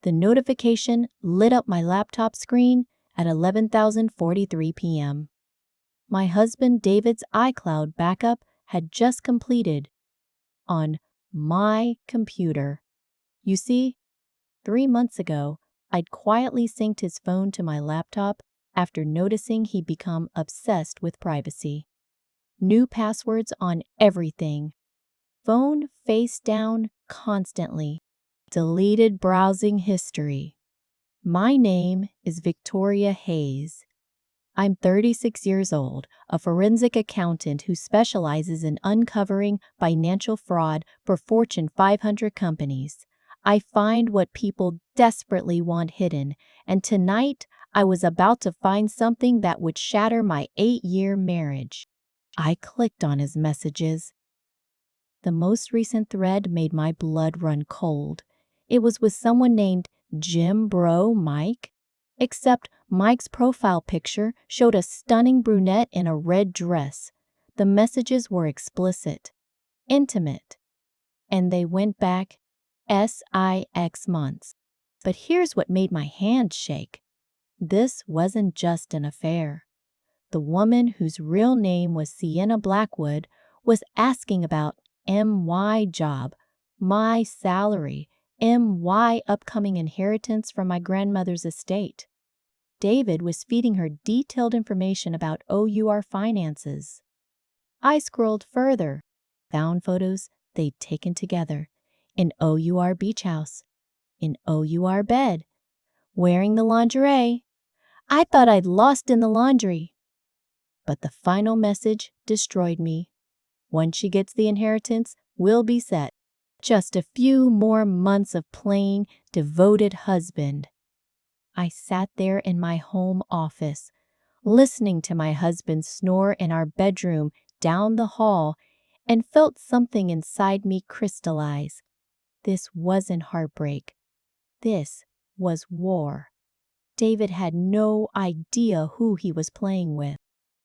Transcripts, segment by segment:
The notification lit up my laptop screen at 11:43 p.m. My husband David's iCloud backup had just completed on my computer. You see, 3 months ago, I'd quietly synced his phone to my laptop after noticing he'd become obsessed with privacy. New passwords on everything. Phone face down constantly. Deleted browsing history. My name is Victoria Hayes. I'm 36 years old, a forensic accountant who specializes in uncovering financial fraud for Fortune 500 companies. I find what people desperately want hidden, and tonight I was about to find something that would shatter my 8-year marriage. I clicked on his messages. The most recent thread made my blood run cold. It was with someone named Jim Bro Mike, except Mike's profile picture showed a stunning brunette in a red dress. The messages were explicit, intimate, and they went back 6 months. But here's what made my hands shake. This wasn't just an affair. The woman, whose real name was Sienna Blackwood, was asking about my job, my salary, my upcoming inheritance from my grandmother's estate. David was feeding her detailed information about OUR finances. I scrolled further, found photos they'd taken together, in OUR beach house, in OUR bed, wearing the lingerie. I thought I'd lost in the laundry. But the final message destroyed me. Once she gets the inheritance, we'll be set. Just a few more months of playing devoted husband. I sat there in my home office, listening to my husband snore in our bedroom down the hall, and felt something inside me crystallize. This wasn't heartbreak. This was war. David had no idea who he was playing with.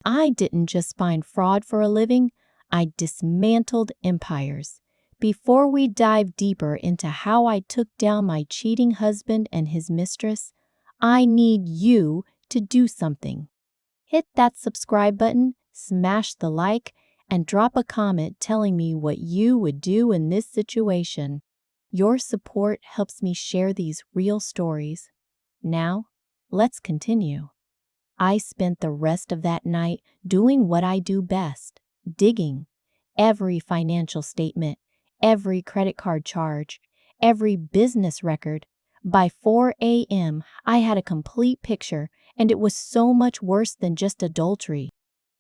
I didn't just find fraud for a living, I dismantled empires. Before we dive deeper into how I took down my cheating husband and his mistress, I need you to do something. Hit that subscribe button, smash the like, and drop a comment telling me what you would do in this situation. Your support helps me share these real stories. Now, let's continue. I spent the rest of that night doing what I do best, digging. Every financial statement, every credit card charge, every business record. By 4 a.m., I had a complete picture, and it was so much worse than just adultery.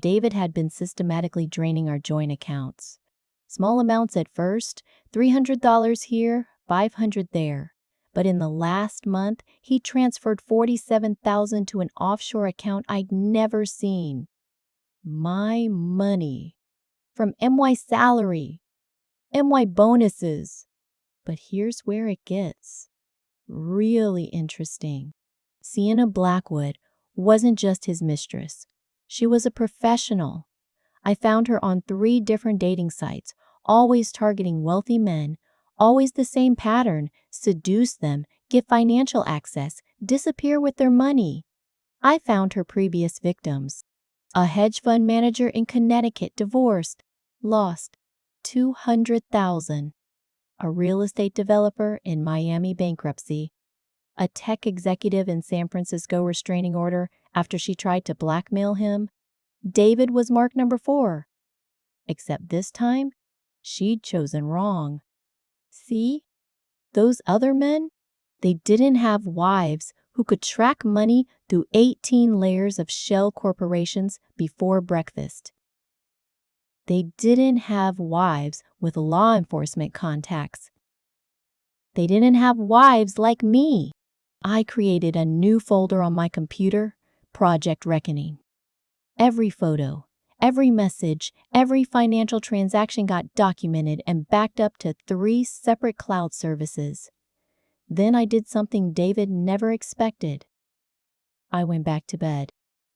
David had been systematically draining our joint accounts. Small amounts at first, $300 here, $500 there. But in the last month, he transferred $47,000 to an offshore account I'd never seen. My money. From my salary. My bonuses. But here's where it gets really interesting. Sienna Blackwood wasn't just his mistress. She was a professional. I found her on 3 different dating sites, always targeting wealthy men, always the same pattern: seduce them, get financial access, disappear with their money. I found her previous victims. A hedge fund manager in Connecticut divorced, lost $200,000. A real estate developer in Miami bankruptcy. A tech executive in San Francisco restraining order after she tried to blackmail him. David was mark number 4. Except this time, she'd chosen wrong. See? Those other men? They didn't have wives who could track money through 18 layers of shell corporations before breakfast. They didn't have wives with law enforcement contacts. They didn't have wives like me. I created a new folder on my computer, Project Reckoning. Every photo, every message, every financial transaction got documented and backed up to 3 separate cloud services. Then I did something David never expected. I went back to bed.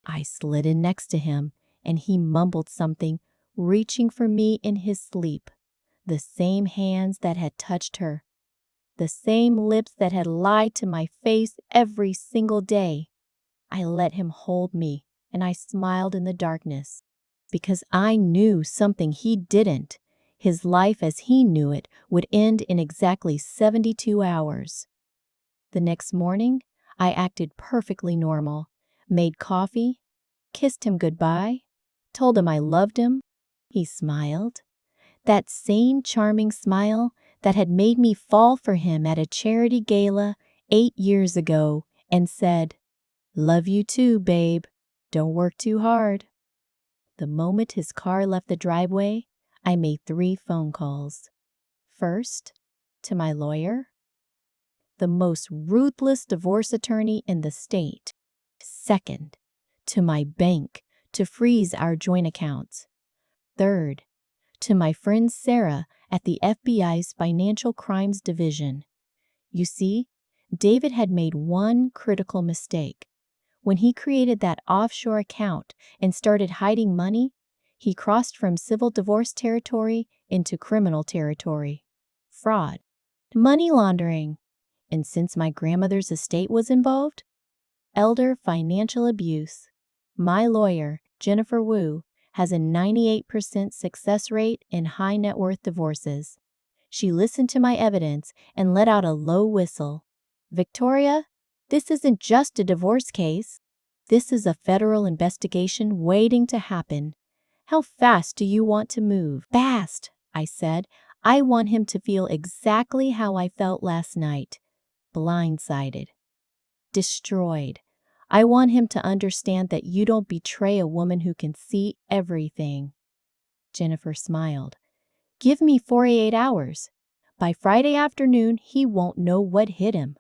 I slid in next to him, and he mumbled something, reaching for me in his sleep. The same hands that had touched her. the same lips that had lied to my face every single day. I let him hold me, and I smiled in the darkness, because I knew something he didn't. His life as he knew it would end in exactly 72 hours. The next morning, I acted perfectly normal, made coffee, kissed him goodbye, told him I loved him. He smiled. That same charming smile that had made me fall for him at a charity gala 8 years ago, and said, "Love you too, babe. Don't work too hard." The moment his car left the driveway, I made 3 phone calls. First, to my lawyer, the most ruthless divorce attorney in the state. Second, to my bank to freeze our joint accounts. Third, to my friend Sarah at the FBI's Financial Crimes Division. You see, David had made one critical mistake. When he created that offshore account and started hiding money, he crossed from civil divorce territory into criminal territory. Fraud, money laundering, and since my grandmother's estate was involved, elder financial abuse. My lawyer, Jennifer Wu, has a 98% success rate in high net worth divorces. She listened to my evidence and let out a low whistle. "Victoria, this isn't just a divorce case. This is a federal investigation waiting to happen. How fast do you want to move?" "Fast," I said. "I want him to feel exactly how I felt last night. Blindsided. Destroyed. I want him to understand that you don't betray a woman who can see everything." Jennifer smiled. "Give me 48 hours. By Friday afternoon, he won't know what hit him."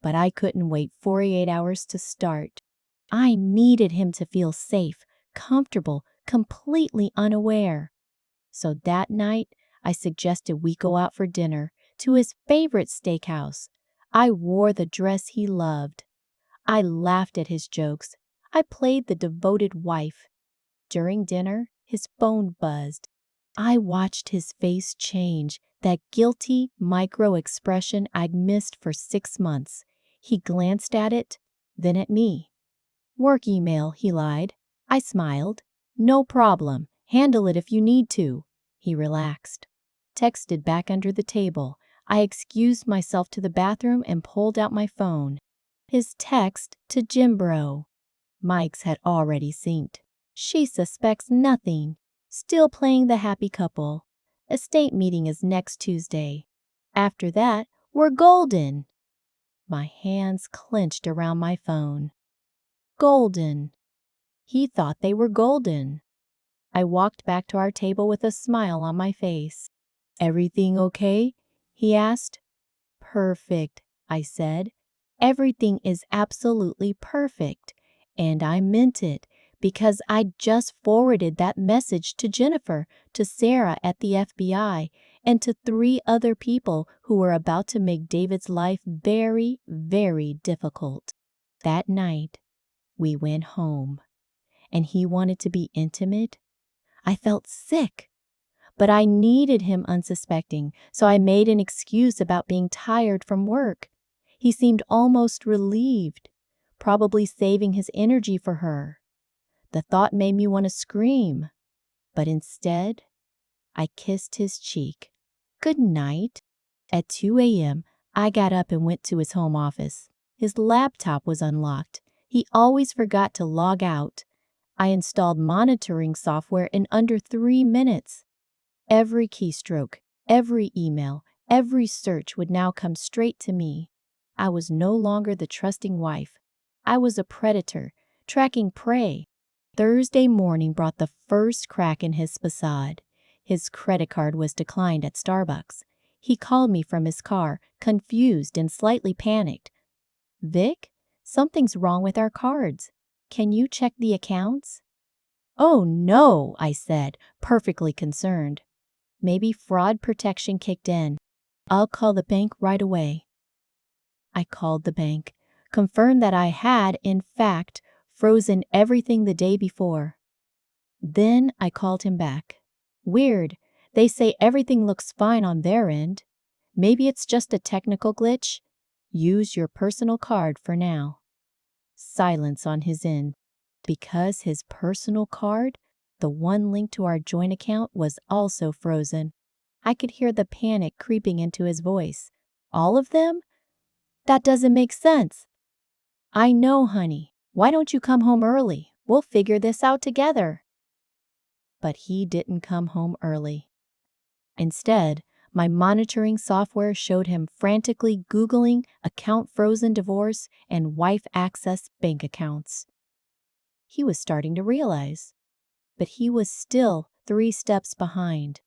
But I couldn't wait 48 hours to start. I needed him to feel safe, comfortable, completely unaware. So that night, I suggested we go out for dinner to his favorite steakhouse. I wore the dress he loved. I laughed at his jokes. I played the devoted wife. During dinner, his phone buzzed. I watched his face change, that guilty micro-expression I'd missed for 6 months. He glanced at it, then at me. "Work email," he lied. I smiled. "No problem. Handle it if you need to." He relaxed. Texted back under the table. I excused myself to the bathroom and pulled out my phone. His text to Jimbro. Mike's had already synced. "She suspects nothing. Still playing the happy couple. Estate meeting is next Tuesday. After that, we're golden." My hands clenched around my phone. Golden. He thought they were golden. I walked back to our table with a smile on my face. "Everything okay?" he asked. "Perfect," I said. "Everything is absolutely perfect." And I meant it, because I'd just forwarded that message to Jennifer, to Sarah at the FBI, and to 3 other people who were about to make David's life very, very difficult. That night, we went home, and he wanted to be intimate. I felt sick, but I needed him unsuspecting, so I made an excuse about being tired from work. He seemed almost relieved, probably saving his energy for her. The thought made me want to scream, but instead, I kissed his cheek. "Good night." At 2 a.m., I got up and went to his home office. His laptop was unlocked. He always forgot to log out. I installed monitoring software in under 3 minutes. Every keystroke, every email, every search would now come straight to me. I was no longer the trusting wife. I was a predator, tracking prey. Thursday morning brought the first crack in his facade. His credit card was declined at Starbucks. He called me from his car, confused and slightly panicked. "Vic, something's wrong with our cards. Can you check the accounts?" "Oh, no," I said, perfectly concerned. Maybe fraud protection kicked in. "I'll call the bank right away." I called the bank, confirmed that I had, in fact, frozen everything the day before. Then I called him back. "Weird. They say everything looks fine on their end. Maybe it's just a technical glitch. Use your personal card for now. Silence on his end. Because his personal card, the one linked to our joint account, was also frozen. I could hear the panic creeping into his voice. All of them? That doesn't make sense. I know, honey. Why don't you come home early? We'll figure this out together. But he didn't come home early. Instead, my monitoring software showed him frantically Googling account frozen divorce and wife access bank accounts. He was starting to realize, but he was still 3 steps behind.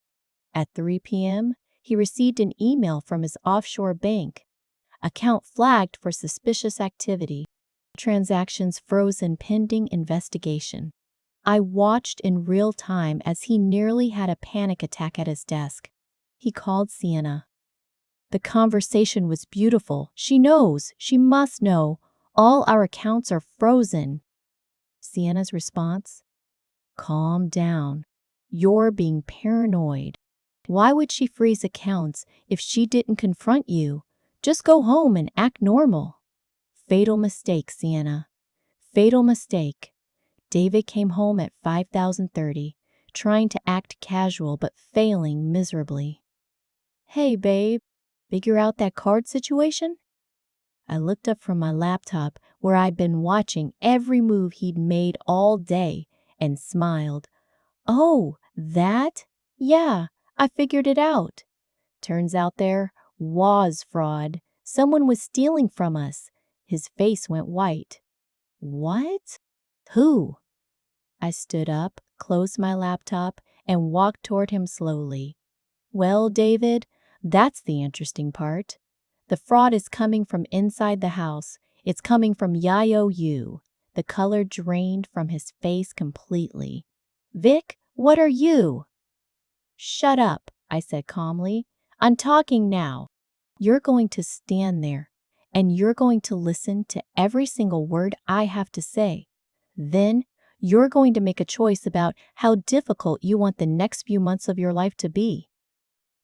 At 3 p.m., he received an email from his offshore bank. Account flagged for suspicious activity. Transactions frozen pending investigation. I watched in real time as he nearly had a panic attack at his desk. He called Sienna. The conversation was beautiful. She knows. She must know. All our accounts are frozen. Sienna's response? Calm down. You're being paranoid. Why would she freeze accounts if she didn't confront you? Just go home and act normal. Fatal mistake, Sienna. Fatal mistake. David came home at 5,030, trying to act casual but failing miserably. Hey, babe, figure out that card situation? I looked up from my laptop where I'd been watching every move he'd made all day and smiled. Oh, that? Yeah, I figured it out. Turns out there was fraud. Someone was stealing from us. His face went white. What? Who? I stood up, closed my laptop, and walked toward him slowly. Well, David, that's the interesting part. The fraud is coming from inside the house. It's coming from Yayo Yu. The color drained from his face completely. Vic, what are you? Shut up, I said calmly. I'm talking now. You're going to stand there, and you're going to listen to every single word I have to say. Then you're going to make a choice about how difficult you want the next few months of your life to be.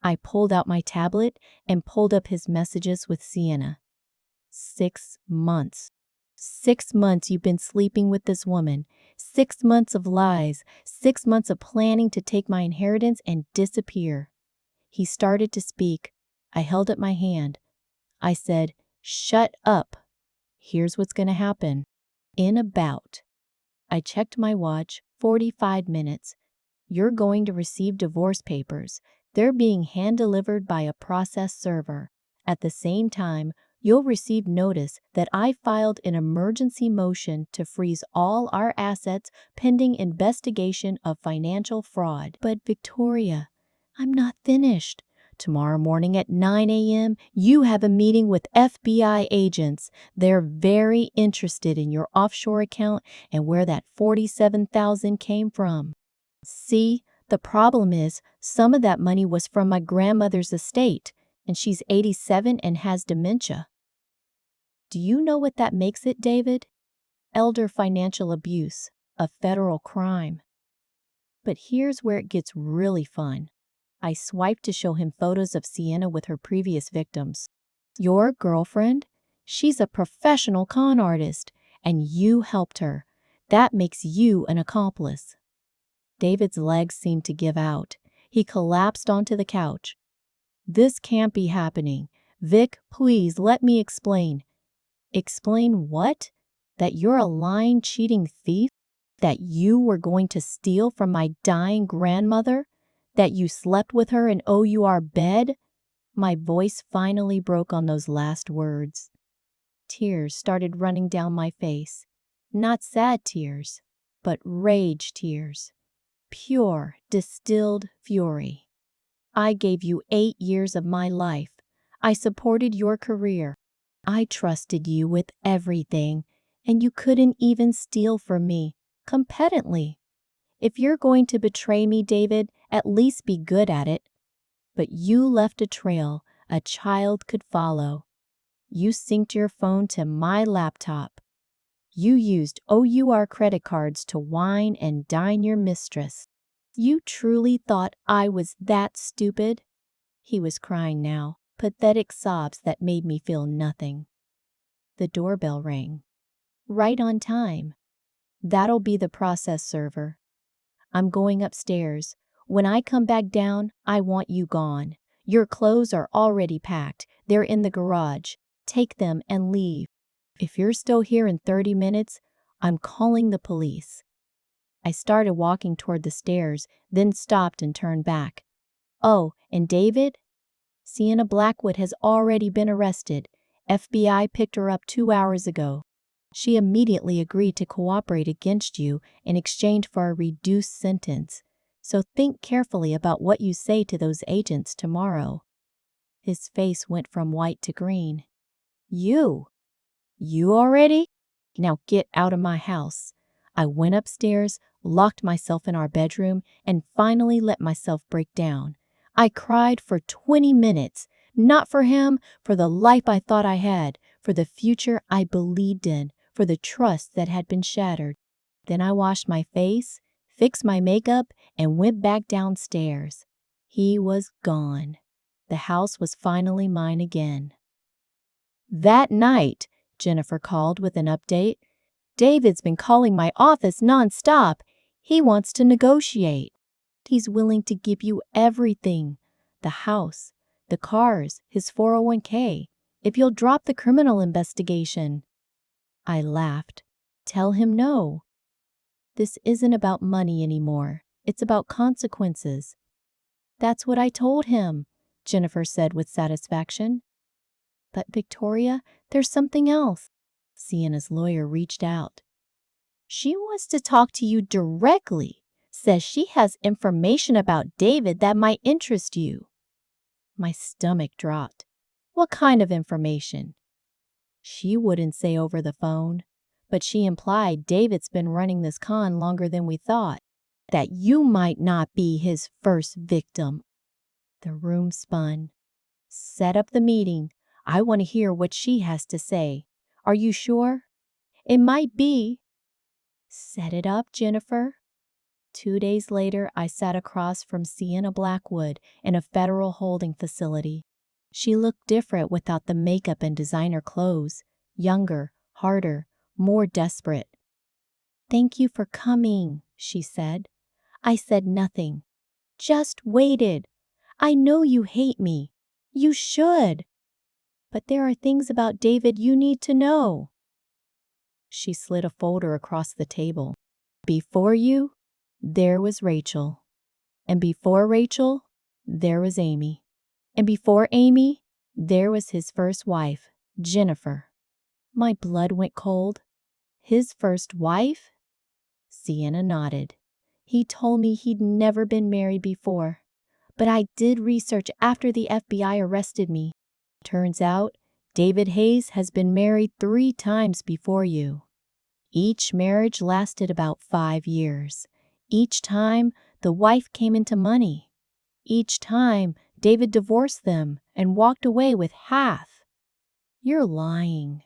I pulled out my tablet and pulled up his messages with Sienna. 6 months. 6 months you've been sleeping with this woman. 6 months of lies. 6 months of planning to take my inheritance and disappear. He started to speak. I held up my hand. I said, shut up. Here's what's going to happen. In about. I checked my watch, 45 minutes. You're going to receive divorce papers. They're being hand-delivered by a process server. At the same time, you'll receive notice that I filed an emergency motion to freeze all our assets pending investigation of financial fraud. But Victoria, I'm not finished. Tomorrow morning at 9 a.m., you have a meeting with FBI agents. They're very interested in your offshore account and where that $47,000 came from. See, the problem is some of that money was from my grandmother's estate, and she's 87 and has dementia. Do you know what that makes it, David? Elder financial abuse, a federal crime. But here's where it gets really fun. I swiped to show him photos of Sienna with her previous victims. Your girlfriend? She's a professional con artist, and you helped her. That makes you an accomplice. David's legs seemed to give out. He collapsed onto the couch. This can't be happening. Vic, please let me explain. Explain what? That you're a lying, cheating thief? That you were going to steal from my dying grandmother? That you slept with her in OUR bed? My voice finally broke on those last words. Tears started running down my face. Not sad tears, but rage tears. Pure, distilled fury. I gave you 8 years of my life. I supported your career. I trusted you with everything, and you couldn't even steal from me, competently. If you're going to betray me, David, at least be good at it. But you left a trail a child could follow. You synced your phone to my laptop. You used OUR credit cards to wine and dine your mistress. You truly thought I was that stupid? He was crying now. pathetic sobs that made me feel nothing. The doorbell rang. Right on time. That'll be the process server. I'm going upstairs. When I come back down, I want you gone. Your clothes are already packed. They're in the garage. Take them and leave. If you're still here in 30 minutes, I'm calling the police. I started walking toward the stairs, then stopped and turned back. Oh, and David? Sienna Blackwood has already been arrested. FBI picked her up 2 hours ago. She immediately agreed to cooperate against you in exchange for a reduced sentence. So think carefully about what you say to those agents tomorrow. His face went from white to green. You already? Now get out of my house. I went upstairs, locked myself in our bedroom, and finally let myself break down. I cried for 20 minutes, not for him, for the life I thought I had, for the future I believed in, for the trust that had been shattered. Then I washed my face, fixed my makeup, and went back downstairs. He was gone. The house was finally mine again. That night, Jennifer called with an update. David's been calling my office nonstop. He wants to negotiate. He's willing to give you everything. The house, the cars, his 401k. If you'll drop the criminal investigation. I laughed. Tell him no. This isn't about money anymore. It's about consequences. That's what I told him, Jennifer said with satisfaction. But Victoria, there's something else. Sienna's lawyer reached out. She wants to talk to you directly. Says she has information about David that might interest you. My stomach dropped. What kind of information? She wouldn't say over the phone, but she implied David's been running this con longer than we thought. That you might not be his first victim. The room spun. Set up the meeting. I want to hear what she has to say. Are you sure? It might be. Set it up, Jennifer. 2 days later, I sat across from Sienna Blackwood in a federal holding facility. She looked different without the makeup and designer clothes. Younger, harder, more desperate. Thank you for coming, she said. I said nothing. Just waited. I know you hate me. You should. But there are things about David you need to know. She slid a folder across the table. Before you, there was Rachel. And before Rachel, there was Amy. And before Amy, there was his first wife, Jennifer. My blood went cold. His first wife? Sienna nodded. He told me he'd never been married before. But I did research after the FBI arrested me. Turns out, David Hayes has been married 3 times before you. Each marriage lasted about 5 years. Each time, the wife came into money. Each time, David divorced them and walked away with half. You're lying.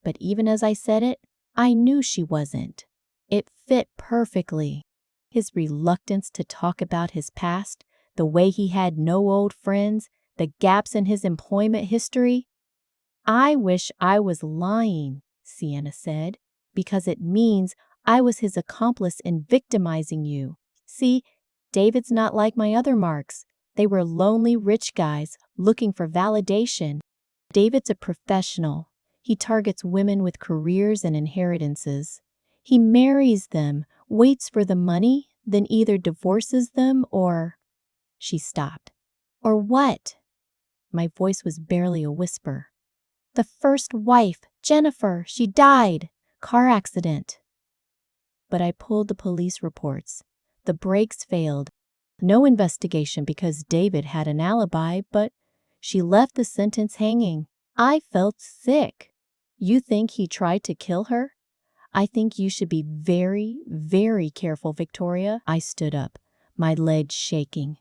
But even as I said it, I knew she wasn't. It fit perfectly. His reluctance to talk about his past, the way he had no old friends, the gaps in his employment history. I wish I was lying, Sienna said, because it means I was his accomplice in victimizing you. See, David's not like my other marks. They were lonely rich guys looking for validation. David's a professional. He targets women with careers and inheritances. He marries them, waits for the money, then either divorces them or... She stopped. Or what? My voice was barely a whisper. The first wife, Jennifer, she died. Car accident. But I pulled the police reports. The brakes failed. No investigation because David had an alibi, but she left the sentence hanging. I felt sick. You think he tried to kill her? I think you should be very, very careful, Victoria. I stood up, my legs shaking.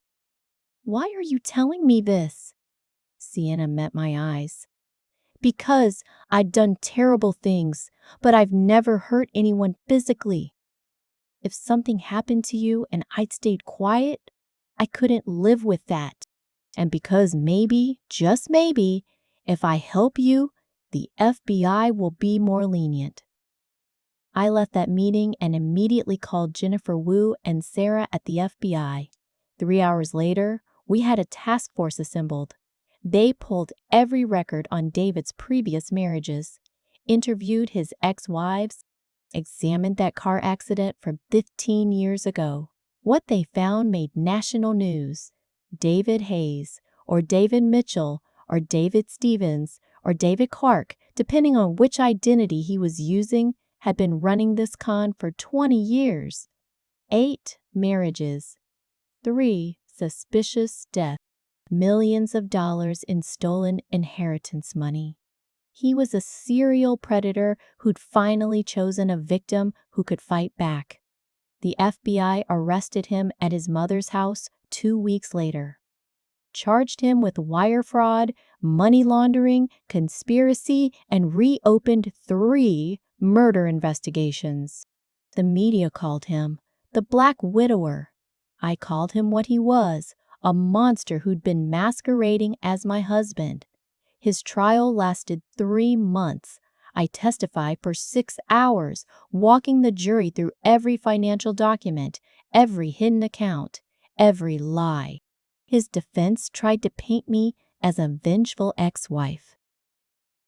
Why are you telling me this? Sienna met my eyes. Because I'd done terrible things, but I've never hurt anyone physically. If something happened to you and I'd stayed quiet, I couldn't live with that. And because maybe, just maybe, if I help you, the FBI will be more lenient. I left that meeting and immediately called Jennifer Wu and Sarah at the FBI. 3 hours later, we had a task force assembled. They pulled every record on David's previous marriages, interviewed his ex-wives, examined that car accident from 15 years ago. What they found made national news. David Hayes, or David Mitchell, or David Stevens, or David Clark, depending on which identity he was using, had been running this con for 20 years. 8 marriages, 3 suspicious deaths, millions of dollars in stolen inheritance money. He was a serial predator who'd finally chosen a victim who could fight back. The FBI arrested him at his mother's house 2 weeks later, charged him with wire fraud, money laundering, conspiracy, and reopened 3 murder investigations. The media called him the Black Widower. I called him what he was, a monster who'd been masquerading as my husband. His trial lasted 3 months. I testified for 6 hours, walking the jury through every financial document, every hidden account, every lie. His defense tried to paint me as a vengeful ex-wife.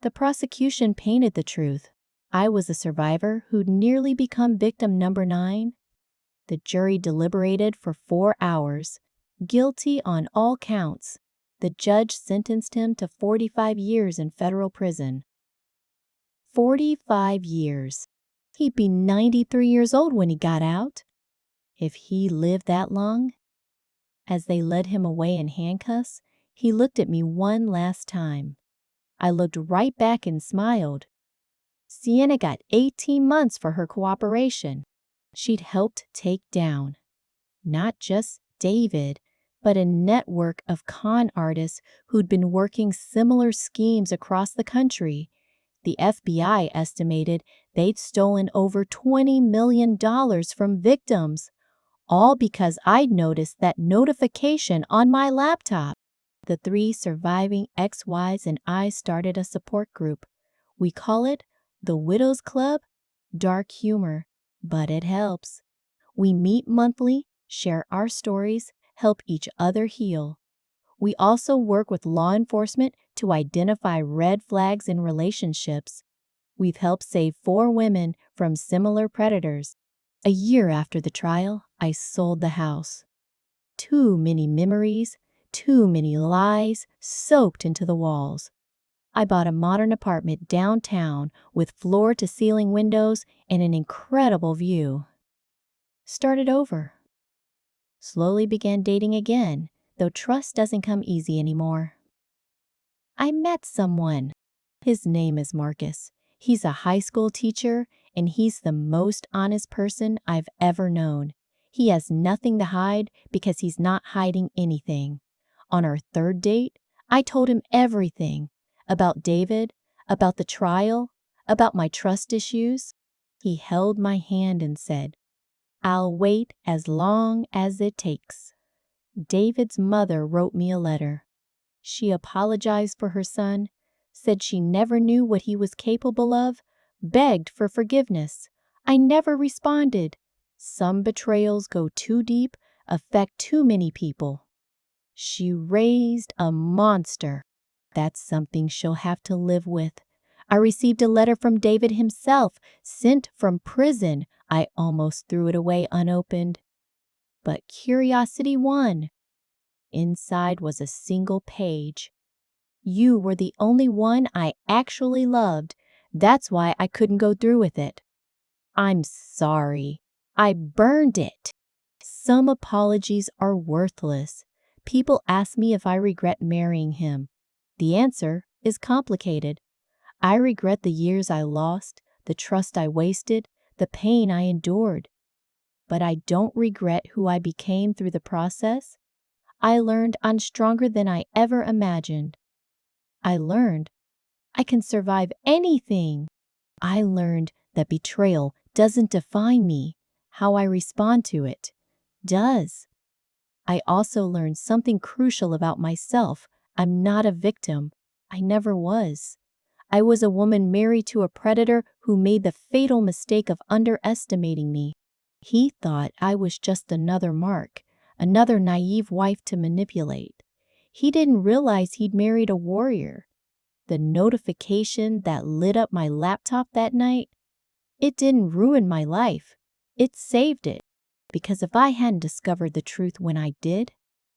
The prosecution painted the truth. I was a survivor who'd nearly become victim number 9. The jury deliberated for 4 hours. Guilty on all counts. The judge sentenced him to 45 years in federal prison. 45 years. He'd be 93 years old when he got out. If he lived that long. As they led him away in handcuffs, he looked at me one last time. I looked right back and smiled. Sienna got 18 months for her cooperation. She'd helped take down not just David, but a network of con artists who'd been working similar schemes across the country. The FBI estimated they'd stolen over $20 million from victims, all because I'd noticed that notification on my laptop. The 3 surviving ex-wives and I started a support group. We call it the Widows Club. Dark humor, but it helps. We meet monthly, share our stories, help each other heal. We also work with law enforcement to identify red flags in relationships. We've helped save 4 women from similar predators. A year after the trial, I sold the house. Too many memories, too many lies soaked into the walls. I bought a modern apartment downtown with floor-to-ceiling windows and an incredible view. Started over. Slowly began dating again, though trust doesn't come easy anymore. I met someone. His name is Marcus. He's a high school teacher, and he's the most honest person I've ever known. He has nothing to hide because he's not hiding anything. On our 3rd date, I told him everything about David, about the trial, about my trust issues. He held my hand and said, "I'll wait as long as it takes." David's mother wrote me a letter. She apologized for her son, said she never knew what he was capable of, begged for forgiveness. I never responded. Some betrayals go too deep, affect too many people. She raised a monster. That's something she'll have to live with. I received a letter from David himself, sent from prison. I almost threw it away unopened. But curiosity won. Inside was a single page. "You were the only one I actually loved. That's why I couldn't go through with it." I'm sorry. I burned it. Some apologies are worthless. People ask me if I regret marrying him. The answer is complicated. I regret the years I lost, the trust I wasted, the pain I endured. But I don't regret who I became through the process. I learned I'm stronger than I ever imagined. I learned I can survive anything. I learned that betrayal doesn't define me. How I respond to it does. I also learned something crucial about myself. I'm not a victim. I never was. I was a woman married to a predator who made the fatal mistake of underestimating me. He thought I was just another mark, another naive wife to manipulate. He didn't realize he'd married a warrior. The notification that lit up my laptop that night, it didn't ruin my life. It saved it. Because if I hadn't discovered the truth when I did,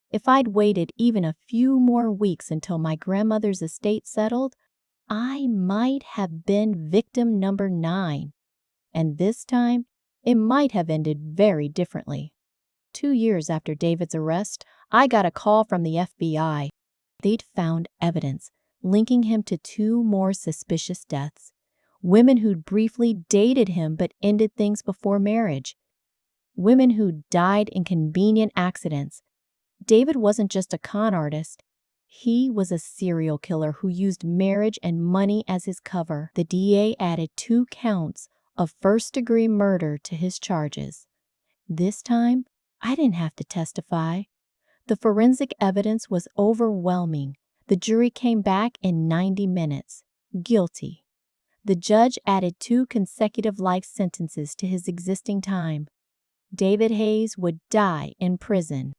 if I'd waited even a few more weeks until my grandmother's estate settled, I might have been victim number 9. And this time, it might have ended very differently. 2 years after David's arrest, I got a call from the FBI. They'd found evidence linking him to 2 more suspicious deaths. Women who'd briefly dated him but ended things before marriage. Women who died in convenient accidents. David wasn't just a con artist. He was a serial killer who used marriage and money as his cover. The DA added 2 counts of first-degree murder to his charges. This time, I didn't have to testify. The forensic evidence was overwhelming. The jury came back in 90 minutes. Guilty. The judge added 2 consecutive life sentences to his existing time. David Hayes would die in prison.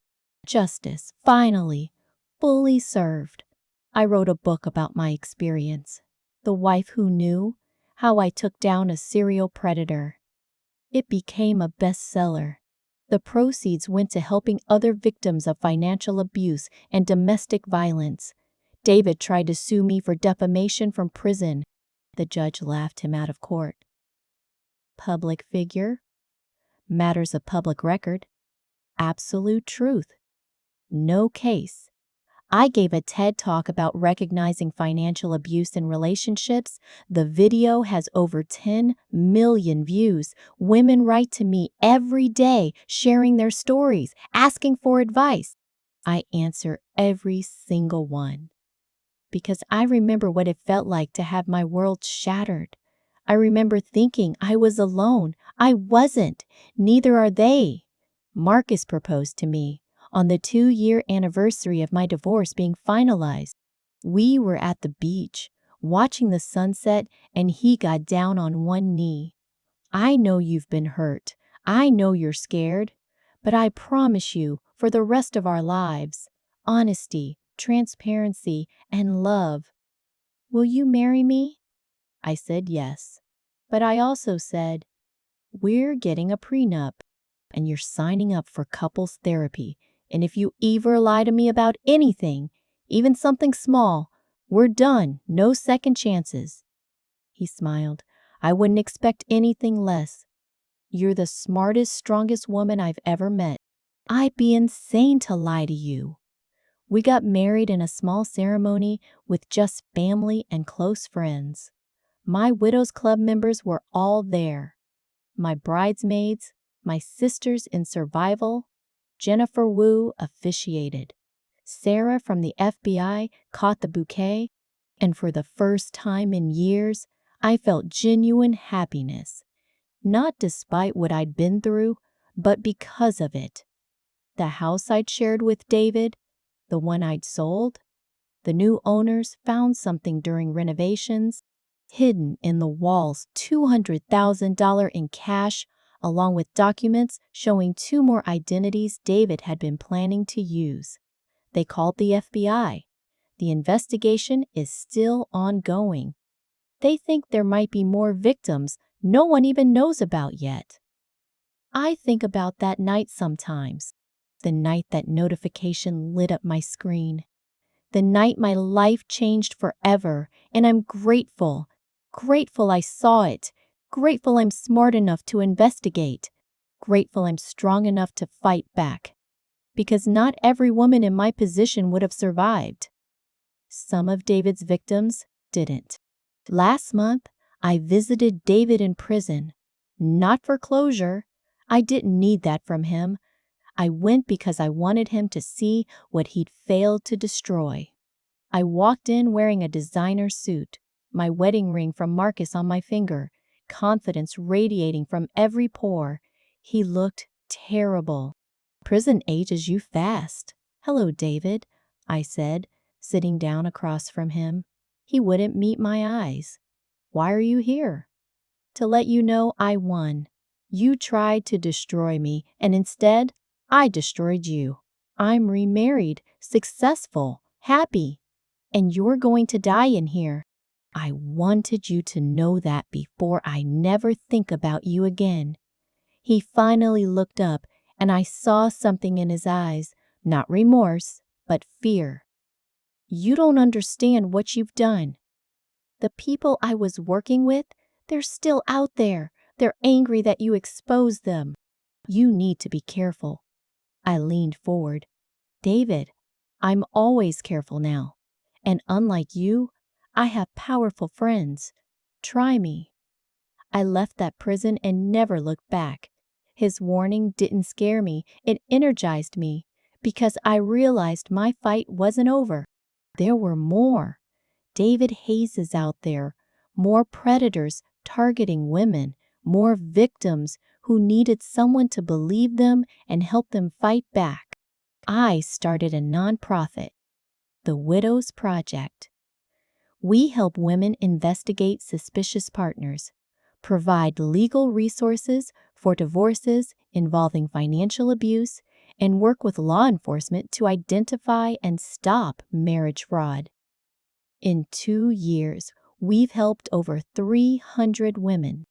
Justice, finally, fully served. I wrote a book about my experience. The Wife Who Knew: How I Took Down a Serial Predator. It became a bestseller. The proceeds went to helping other victims of financial abuse and domestic violence. David tried to sue me for defamation from prison. The judge laughed him out of court. Public figure. Matters of public record. Absolute truth. No case. I gave a TED Talk about recognizing financial abuse in relationships. The video has over 10 million views. Women write to me every day, sharing their stories, asking for advice. I answer every single one. Because I remember what it felt like to have my world shattered. I remember thinking I was alone. I wasn't. Neither are they. Marcus proposed to me on the 2-year anniversary of my divorce being finalized. We were at the beach, watching the sunset, and he got down on one knee. I know you've been hurt. I know you're scared. But I promise you, for the rest of our lives, honesty, transparency, and love. Will you marry me? I said yes. But I also said, we're getting a prenup, and you're signing up for couples therapy. And if you ever lie to me about anything, even something small, we're done. No second chances. He smiled. I wouldn't expect anything less. You're the smartest, strongest woman I've ever met. I'd be insane to lie to you. We got married in a small ceremony with just family and close friends. My Widows Club members were all there. My bridesmaids, my sisters in survival. Jennifer Wu officiated. Sarah from the FBI caught the bouquet, and for the first time in years, I felt genuine happiness. Not despite what I'd been through, but because of it. The house I'd shared with David, the one I'd sold, the new owners found something during renovations, hidden in the walls, $200,000 in cash, along with documents showing 2 more identities David had been planning to use. They called the FBI. The investigation is still ongoing. They think there might be more victims no one even knows about yet. I think about that night sometimes, the night that notification lit up my screen, the night my life changed forever, and I'm grateful I saw it, grateful I'm smart enough to investigate, grateful I'm strong enough to fight back, because not every woman in my position would have survived. Some of David's victims didn't. Last month, I visited David in prison, not for closure. I didn't need that from him. I went because I wanted him to see what he'd failed to destroy. I walked in wearing a designer suit, my wedding ring from Marcus on my finger, confidence radiating from every pore. He looked terrible. Prison ages you fast. Hello, David, I said, sitting down across from him. He wouldn't meet my eyes. Why are you here? To let you know I won. You tried to destroy me, and instead, I destroyed you. I'm remarried, successful, happy, and you're going to die in here. I wanted you to know that before I never think about you again. He finally looked up, and I saw something in his eyes, not remorse, but fear. You don't understand what you've done. The people I was working with, they're still out there. They're angry that you exposed them. You need to be careful. I leaned forward. David, I'm always careful now. And unlike you, I have powerful friends. Try me. I left that prison and never looked back. His warning didn't scare me, it energized me, because I realized my fight wasn't over. There were more. David Hayes is out there, more predators targeting women, more victims who needed someone to believe them and help them fight back. I started a nonprofit, the Widows Project. We help women investigate suspicious partners, provide legal resources for divorces involving financial abuse, and work with law enforcement to identify and stop marriage fraud. In 2 years, we've helped over 300 women.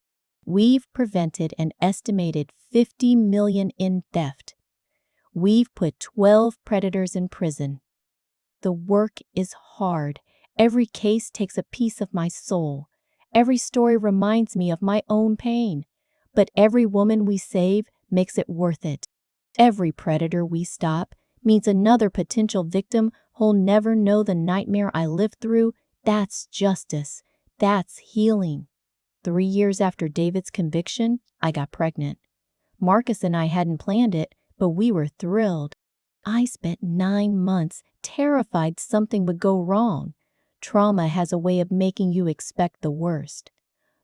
We've prevented an estimated 50 million in theft. We've put 12 predators in prison. The work is hard. Every case takes a piece of my soul. Every story reminds me of my own pain. But every woman we save makes it worth it. Every predator we stop means another potential victim who'll never know the nightmare I lived through. That's justice. That's healing. 3 years after David's conviction, I got pregnant. Marcus and I hadn't planned it, but we were thrilled. I spent 9 months terrified something would go wrong. Trauma has a way of making you expect the worst.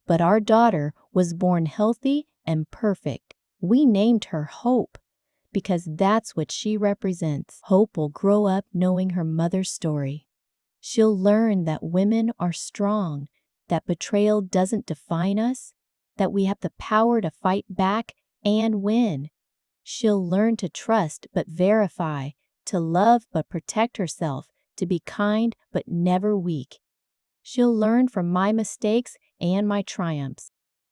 But our daughter was born healthy and perfect. We named her Hope, because that's what she represents. Hope will grow up knowing her mother's story. She'll learn that women are strong, that betrayal doesn't define us, that we have the power to fight back and win. She'll learn to trust but verify, to love but protect herself, to be kind but never weak. She'll learn from my mistakes and my triumphs.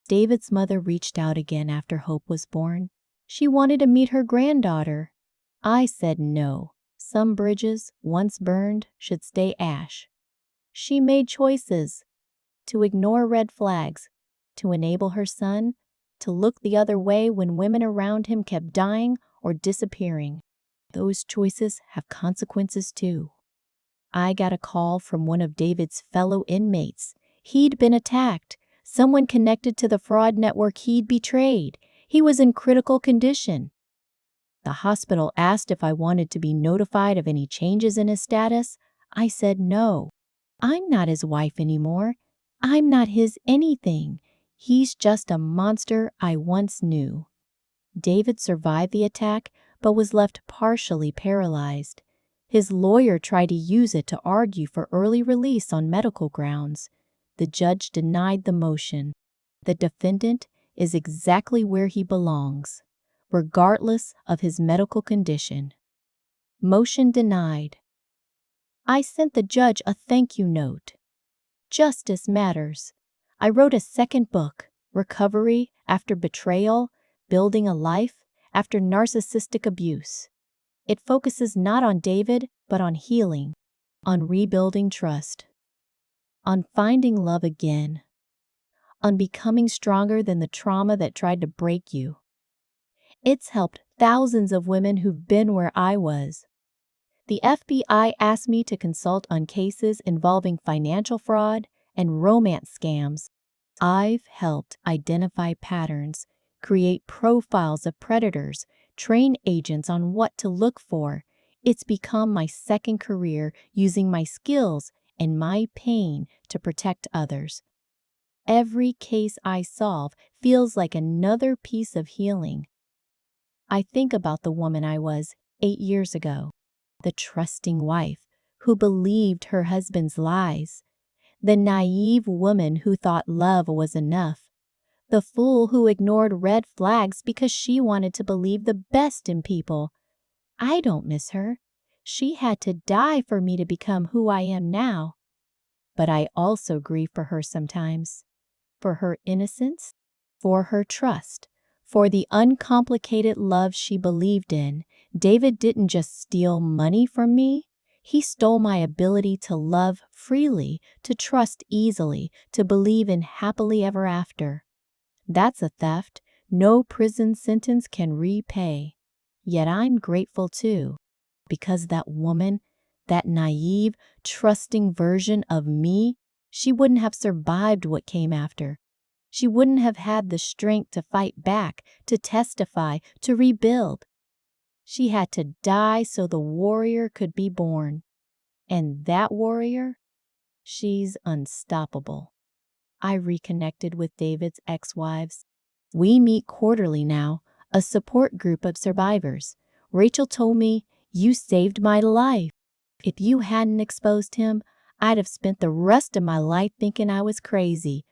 David's mother reached out again after Hope was born. She wanted to meet her granddaughter. I said no. Some bridges, once burned, should stay ash. She made choices: to ignore red flags, to enable her son, to look the other way when women around him kept dying or disappearing. Those choices have consequences too. I got a call from one of David's fellow inmates. He'd been attacked. Someone connected to the fraud network he'd betrayed. He was in critical condition. The hospital asked if I wanted to be notified of any changes in his status. I said no. I'm not his wife anymore. I'm not his anything. He's just a monster I once knew. David survived the attack, but was left partially paralyzed. His lawyer tried to use it to argue for early release on medical grounds. The judge denied the motion. The defendant is exactly where he belongs, regardless of his medical condition. Motion denied. I sent the judge a thank you note. Justice matters. I wrote a second book, Recovery After Betrayal, Building a Life After Narcissistic Abuse. It focuses not on David, but on healing, on rebuilding trust, on finding love again, on becoming stronger than the trauma that tried to break you. It's helped thousands of women who've been where I was. The FBI asked me to consult on cases involving financial fraud and romance scams. I've helped identify patterns, create profiles of predators, train agents on what to look for. It's become my second career, using my skills and my pain to protect others. Every case I solve feels like another piece of healing. I think about the woman I was 8 years ago, the trusting wife who believed her husband's lies, the naive woman who thought love was enough, the fool who ignored red flags because she wanted to believe the best in people. I don't miss her. She had to die for me to become who I am now. But I also grieve for her sometimes, for her innocence, for her trust, for the uncomplicated love she believed in. David didn't just steal money from me. He stole my ability to love freely, to trust easily, to believe in happily ever after. That's a theft no prison sentence can repay. Yet I'm grateful too, because that woman, that naive, trusting version of me, she wouldn't have survived what came after. She wouldn't have had the strength to fight back, to testify, to rebuild. She had to die so the warrior could be born. And that warrior, she's unstoppable. I reconnected with David's ex-wives. We meet quarterly now, a support group of survivors. Rachel told me, "You saved my life. If you hadn't exposed him, I'd have spent the rest of my life thinking I was crazy,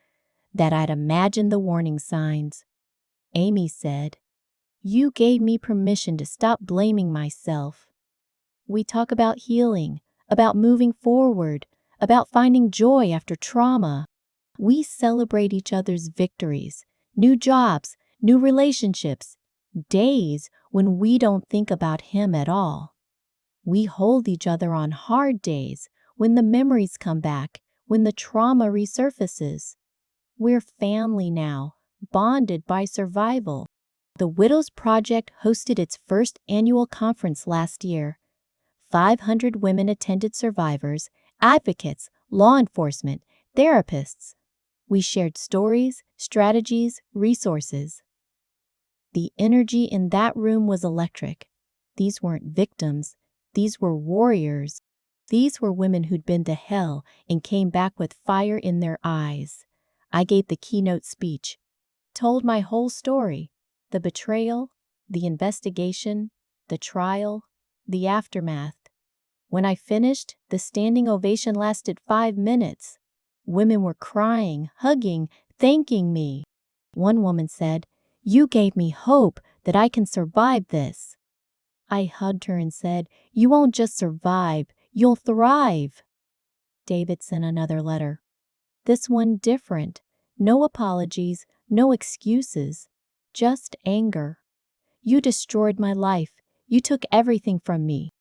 that I'd imagined the warning signs." Amy said, "You gave me permission to stop blaming myself." We talk about healing, about moving forward, about finding joy after trauma. We celebrate each other's victories, new jobs, new relationships, days when we don't think about him at all. We hold each other on hard days, when the memories come back, when the trauma resurfaces. We're family now, bonded by survival. The Widows Project hosted its first annual conference last year. 500 women attended, survivors, advocates, law enforcement, therapists. We shared stories, strategies, resources. The energy in that room was electric. These weren't victims. These were warriors. These were women who'd been to hell and came back with fire in their eyes. I gave the keynote speech, told my whole story, the betrayal, the investigation, the trial, the aftermath. When I finished, the standing ovation lasted 5 minutes. Women were crying, hugging, thanking me. One woman said, "You gave me hope that I can survive this." I hugged her and said, "You won't just survive, you'll thrive." David sent another letter. This one different. No apologies, no excuses, just anger. "You destroyed my life. You took everything from me.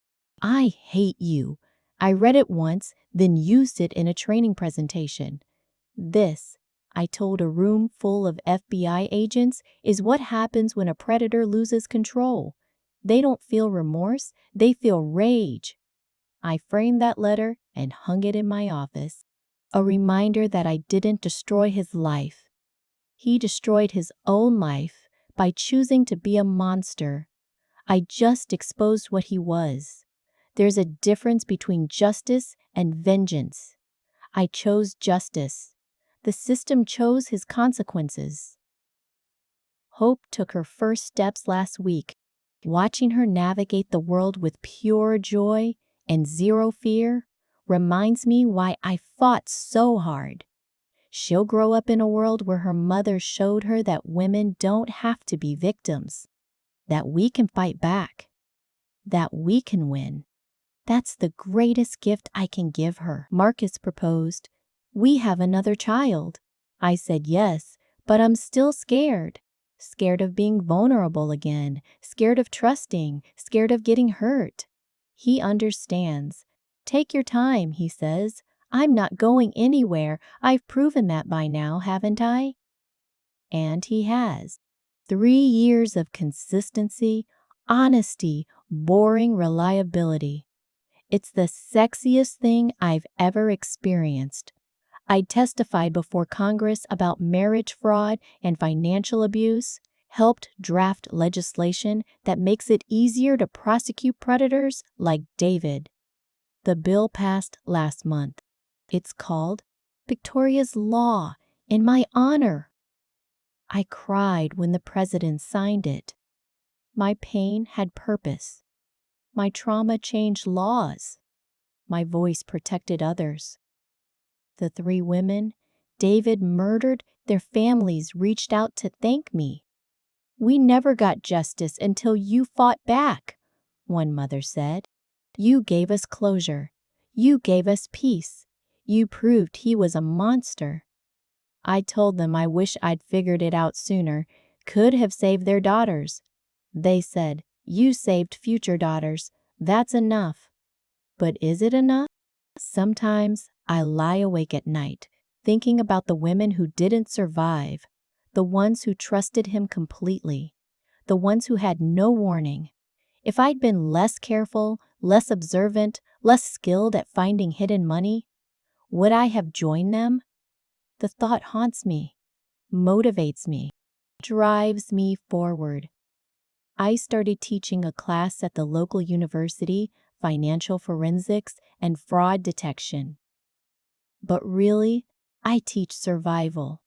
I hate you." I read it once, then used it in a training presentation. "This," I told a room full of FBI agents, "is what happens when a predator loses control. They don't feel remorse, they feel rage." I framed that letter and hung it in my office. A reminder that I didn't destroy his life. He destroyed his own life by choosing to be a monster. I just exposed what he was. There's a difference between justice and vengeance. I chose justice. The system chose his consequences. Hope took her first steps last week. Watching her navigate the world with pure joy and zero fear reminds me why I fought so hard. She'll grow up in a world where her mother showed her that women don't have to be victims, that we can fight back, that we can win. That's the greatest gift I can give her. Marcus proposed. "We have another child." I said yes, but I'm still scared. Scared of being vulnerable again, scared of trusting, scared of getting hurt. He understands. "Take your time," he says. "I'm not going anywhere. I've proven that by now, haven't I?" And he has. 3 years of consistency, honesty, boring reliability. It's the sexiest thing I've ever experienced. I testified before Congress about marriage fraud and financial abuse, helped draft legislation that makes it easier to prosecute predators like David. The bill passed last month. It's called Victoria's Law in my honor. I cried when the president signed it. My pain had purpose. My trauma changed laws. My voice protected others. The 3 women David murdered, their families reached out to thank me. "We never got justice until you fought back," one mother said. "You gave us closure. You gave us peace. You proved he was a monster." I told them I wish I'd figured it out sooner, could have saved their daughters. They said, "You saved future daughters. That's enough." But is it enough? Sometimes I lie awake at night, thinking about the women who didn't survive, the ones who trusted him completely, the ones who had no warning. If I'd been less careful, less observant, less skilled at finding hidden money, would I have joined them? The thought haunts me, motivates me, drives me forward. I started teaching a class at the local university, financial forensics and fraud detection. But really, I teach survival.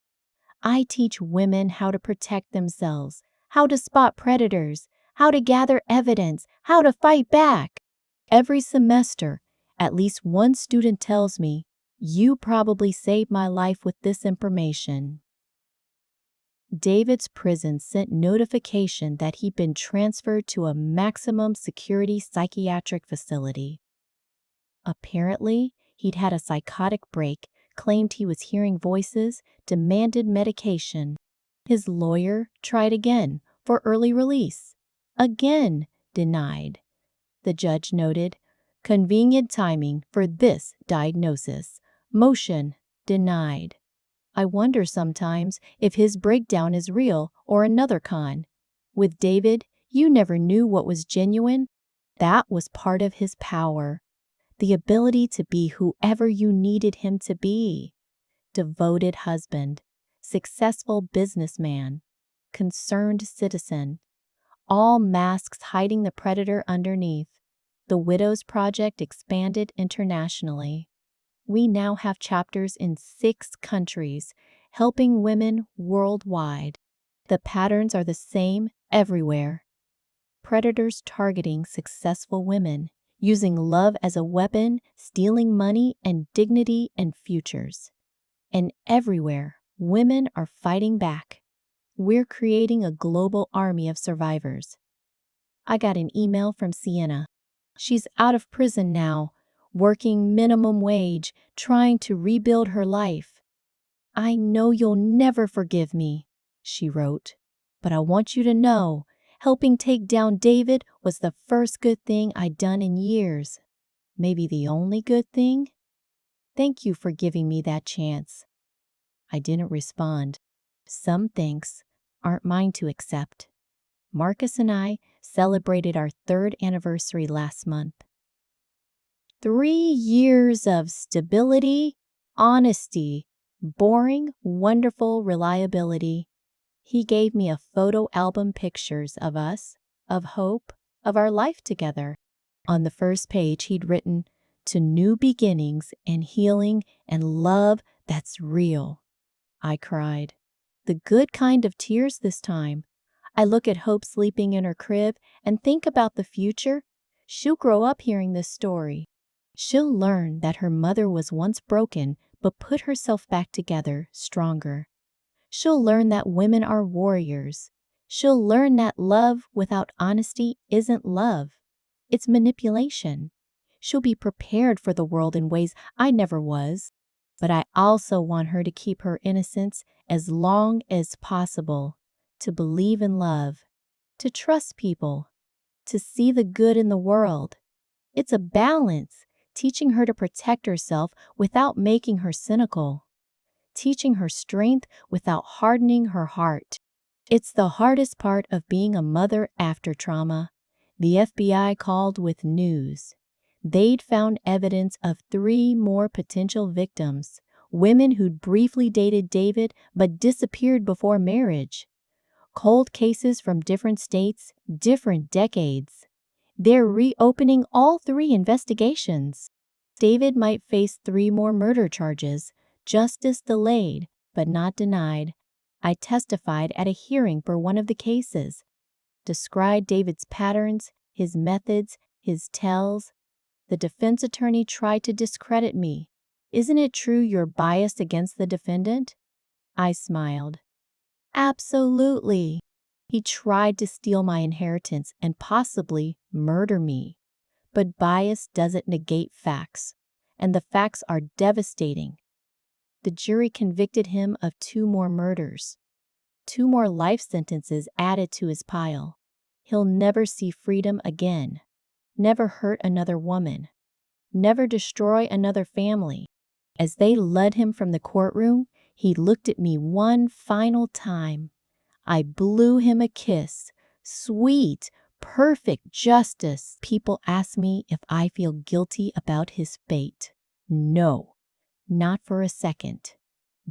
I teach women how to protect themselves, how to spot predators, how to gather evidence, how to fight back. Every semester, at least one student tells me, "You probably saved my life with this information." David's prison sent notification that he'd been transferred to a maximum security psychiatric facility. Apparently, he'd had a psychotic break, claimed he was hearing voices, demanded medication. His lawyer tried again for early release. Again denied. The judge noted, "Convenient timing for this diagnosis. Motion denied." I wonder sometimes if his breakdown is real or another con. With David, you never knew what was genuine. That was part of his power. The ability to be whoever you needed him to be. Devoted husband, successful businessman, concerned citizen. All masks hiding the predator underneath. The Widows Project expanded internationally. We now have chapters in 6 countries, helping women worldwide. The patterns are the same everywhere. Predators targeting successful women, using love as a weapon, stealing money and dignity and futures. And everywhere, women are fighting back. We're creating a global army of survivors. I got an email from Sienna. She's out of prison now, working minimum wage, trying to rebuild her life. "I know you'll never forgive me," she wrote, "but I want you to know, helping take down David was the first good thing I'd done in years. Maybe the only good thing? Thank you for giving me that chance." I didn't respond. Some thanks aren't mine to accept. Marcus and I celebrated our 3rd anniversary last month. 3 years of stability, honesty, boring, wonderful reliability. He gave me a photo album pictures of us, of hope, of our life together. On the first page, he'd written, "To new beginnings and healing and love that's real." I cried. The good kind of tears this time. I look at Hope sleeping in her crib and think about the future. She'll grow up hearing this story. She'll learn that her mother was once broken but put herself back together stronger. She'll learn that women are warriors. She'll learn that love without honesty isn't love. It's manipulation. She'll be prepared for the world in ways I never was. But I also want her to keep her innocence as long as possible, to believe in love, to trust people, to see the good in the world. It's a balance, teaching her to protect herself without making her cynical, teaching her strength without hardening her heart. It's the hardest part of being a mother after trauma. The FBI called with news. They'd found evidence of 3 more potential victims, women who'd briefly dated David but disappeared before marriage. Cold cases from different states, different decades. They're reopening all 3 investigations. David might face 3 more murder charges, justice delayed but not denied. I testified at a hearing for one of the cases. described David's patterns, his methods, his tells. The defense attorney tried to discredit me. Isn't it true you're biased against the defendant? I smiled. Absolutely. He tried to steal my inheritance and possibly murder me. But bias doesn't negate facts, and the facts are devastating. The jury convicted him of 2 more murders, 2 more life sentences added to his pile. He'll never see freedom again, never hurt another woman, never destroy another family. As they led him from the courtroom, he looked at me one final time. I blew him a kiss. Sweet, perfect justice. People ask me if I feel guilty about his fate. No, not for a second.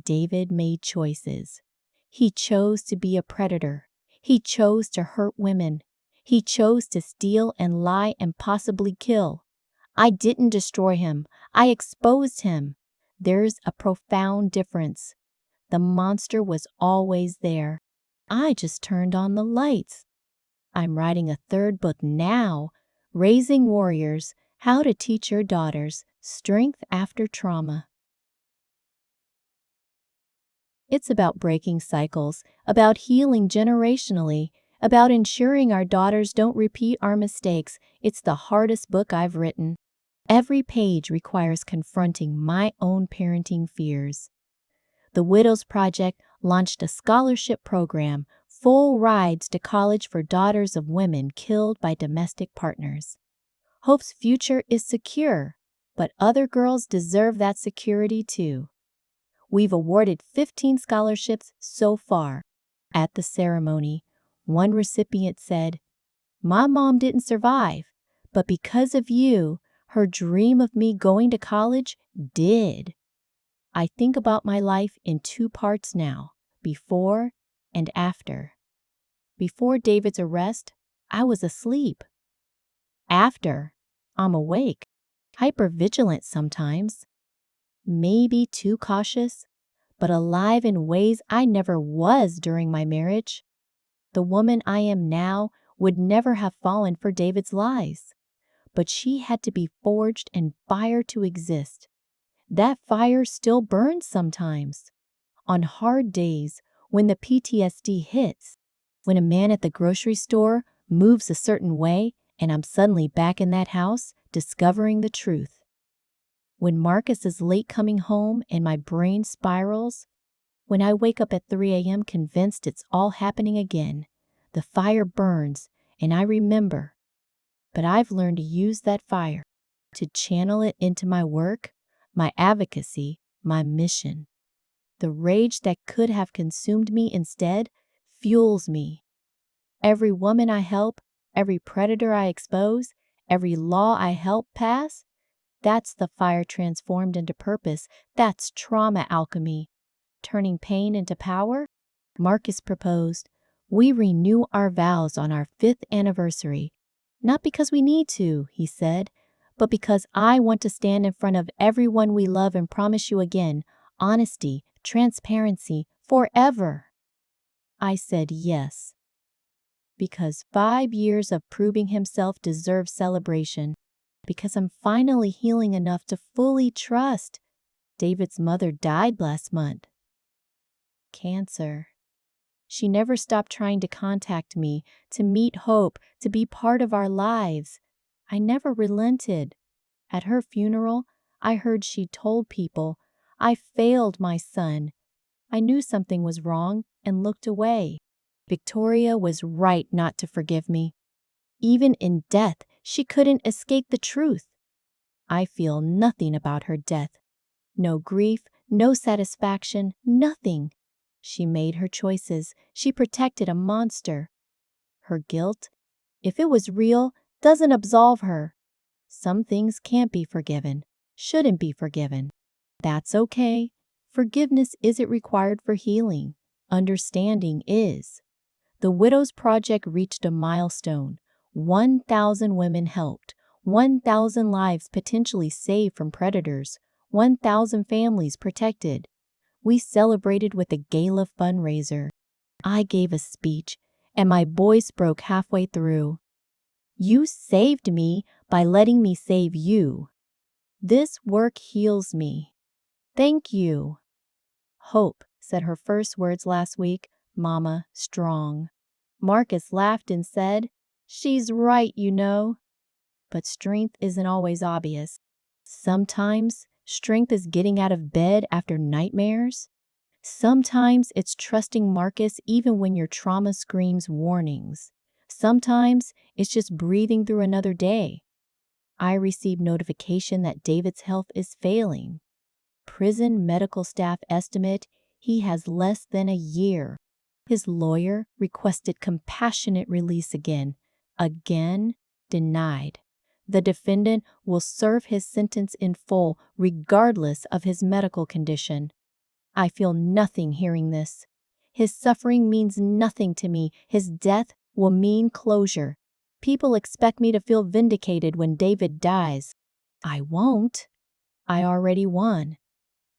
David made choices. He chose to be a predator. He chose to hurt women. He chose to steal and lie and possibly kill. I didn't destroy him. I exposed him. There's a profound difference. The monster was always there. I just turned on the lights. I'm writing a 3rd book now, Raising Warriors, How to Teach Your Daughters Strength After Trauma. It's about breaking cycles, about healing generationally, about ensuring our daughters don't repeat our mistakes. It's the hardest book I've written. Every page requires confronting my own parenting fears. The Widows Project launched a scholarship program, full rides to college for daughters of women killed by domestic partners. Hope's future is secure, but other girls deserve that security too. We've awarded 15 scholarships so far. At the ceremony, one recipient said, "My mom didn't survive, but because of you, her dream of me going to college did." I think about my life in 2 parts now, before and after. Before David's arrest, I was asleep. After, I'm awake, hypervigilant sometimes, maybe too cautious, but alive in ways I never was during my marriage. The woman I am now would never have fallen for David's lies, but she had to be forged in fire to exist. That fire still burns sometimes. On hard days, when the PTSD hits, when a man at the grocery store moves a certain way and I'm suddenly back in that house discovering the truth. When Marcus is late coming home and my brain spirals, when I wake up at 3 a.m. convinced it's all happening again, the fire burns and I remember. But I've learned to use that fire, to channel it into my work, my advocacy, my mission. The rage that could have consumed me instead fuels me. Every woman I help, every predator I expose, every law I help pass, that's the fire transformed into purpose. That's trauma alchemy. Turning pain into power? Marcus proposed, "We renew our vows on our 5th anniversary. Not because we need to," he said, "but because I want to stand in front of everyone we love and promise you again, honesty, transparency, forever." I said yes. Because 5 years of proving himself deserves celebration. Because I'm finally healing enough to fully trust. David's mother died last month. Cancer. She never stopped trying to contact me, to meet Hope, to be part of our lives. I never relented. At her funeral, I heard she told people, "I failed my son." I knew something was wrong and looked away. Victoria was right not to forgive me. Even in death, she couldn't escape the truth. I feel nothing about her death. No grief, no satisfaction, nothing. She made her choices. She protected a monster. Her guilt, if it was real, doesn't absolve her. Some things can't be forgiven, shouldn't be forgiven. That's okay. Forgiveness isn't required for healing. Understanding is. The Widows Project reached a milestone. 1,000 women helped. 1,000 lives potentially saved from predators. 1,000 families protected. We celebrated with a gala fundraiser. I gave a speech, and my voice broke halfway through. You saved me by letting me save you. This work heals me. Thank you. Hope said her first words last week, Mama, strong. Marcus laughed and said, She's right, you know. But strength isn't always obvious. Sometimes strength is getting out of bed after nightmares. Sometimes it's trusting Marcus even when your trauma screams warnings. Sometimes it's just breathing through another day. I received notification that David's health is failing. Prison medical staff estimate he has less than a year. His lawyer requested compassionate release again. Again, denied. The defendant will serve his sentence in full regardless of his medical condition. I feel nothing hearing this. His suffering means nothing to me. His death will mean closure. People expect me to feel vindicated when David dies. I won't. I already won.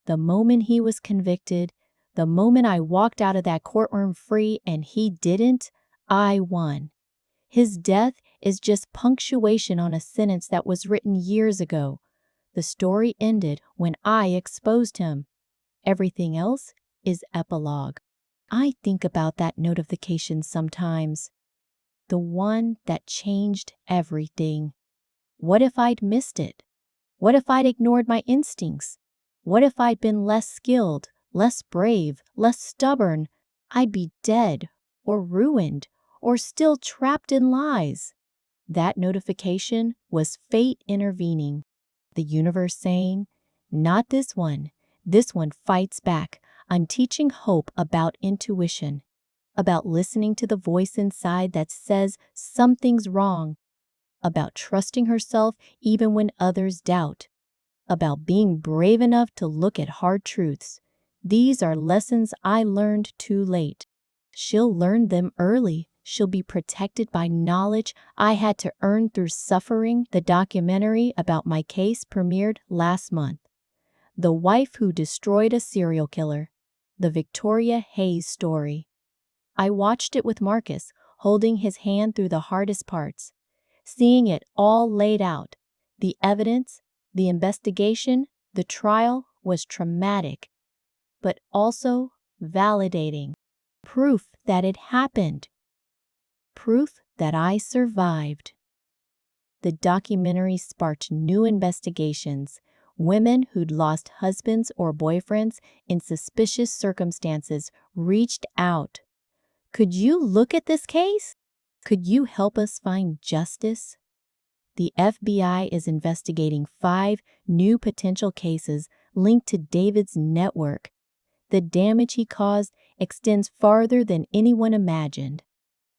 The moment he was convicted, the moment I walked out of that courtroom free and he didn't, I won. His death is just punctuation on a sentence that was written years ago. The story ended when I exposed him. Everything else is epilogue. I think about that notification sometimes. The one that changed everything. What if I'd missed it? What if I'd ignored my instincts? What if I'd been less skilled, less brave, less stubborn? I'd be dead, or ruined, or still trapped in lies. That notification was fate intervening. The universe saying, not this one. This one fights back. I'm teaching Hope about intuition, about listening to the voice inside that says something's wrong, about trusting herself even when others doubt, about being brave enough to look at hard truths. These are lessons I learned too late. She'll learn them early. She'll be protected by knowledge I had to earn through suffering. The documentary about my case premiered last month. The Wife Who Destroyed a Serial Killer. The Victoria Hayes story. I watched it with Marcus, holding his hand through the hardest parts. Seeing it all laid out, the evidence, the investigation, the trial was traumatic, but also validating. Proof that it happened. Proof that I survived. The documentary sparked new investigations. Women who'd lost husbands or boyfriends in suspicious circumstances reached out. Could you look at this case? Could you help us find justice? The FBI is investigating 5 new potential cases linked to David's network. The damage he caused extends farther than anyone imagined.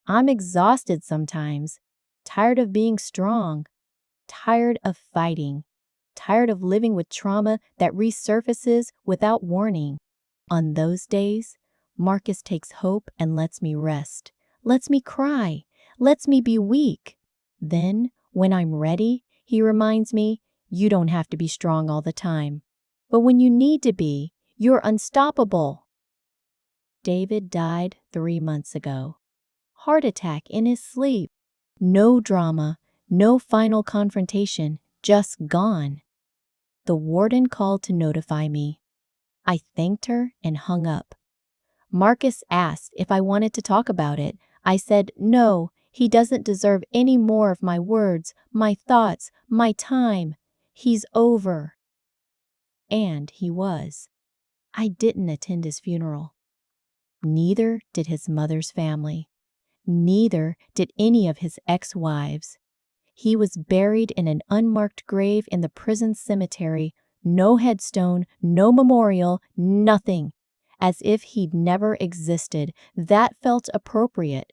I'm exhausted sometimes, tired of being strong, tired of fighting, tired of living with trauma that resurfaces without warning. On those days, Marcus takes hope and lets me rest, lets me cry, lets me be weak. Then, when I'm ready, he reminds me, you don't have to be strong all the time. But when you need to be, you're unstoppable. David died 3 months ago. Heart attack in his sleep. No drama, no final confrontation, just gone. The warden called to notify me. I thanked her and hung up. Marcus asked if I wanted to talk about it. I said no, he doesn't deserve any more of my words, my thoughts, my time. He's over. And he was. I didn't attend his funeral. Neither did his mother's family. Neither did any of his ex-wives. He was buried in an unmarked grave in the prison cemetery. No headstone, no memorial, nothing. As if he'd never existed. That felt appropriate.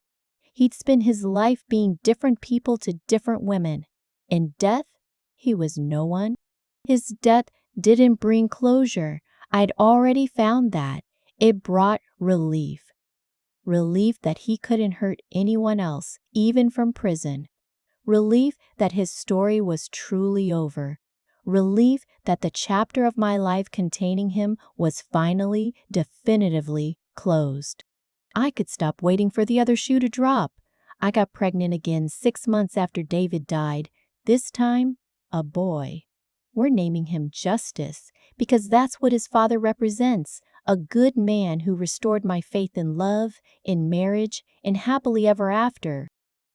He'd spent his life being different people to different women. In death, he was no one. His death didn't bring closure. I'd already found that. It brought relief. Relief that he couldn't hurt anyone else, even from prison. Relief that his story was truly over. Relief that the chapter of my life containing him was finally, definitively closed. I could stop waiting for the other shoe to drop. I got pregnant again 6 months after David died. This time, a boy. We're naming him Justice because that's what his father represents. A good man who restored my faith in love, in marriage, in happily ever after.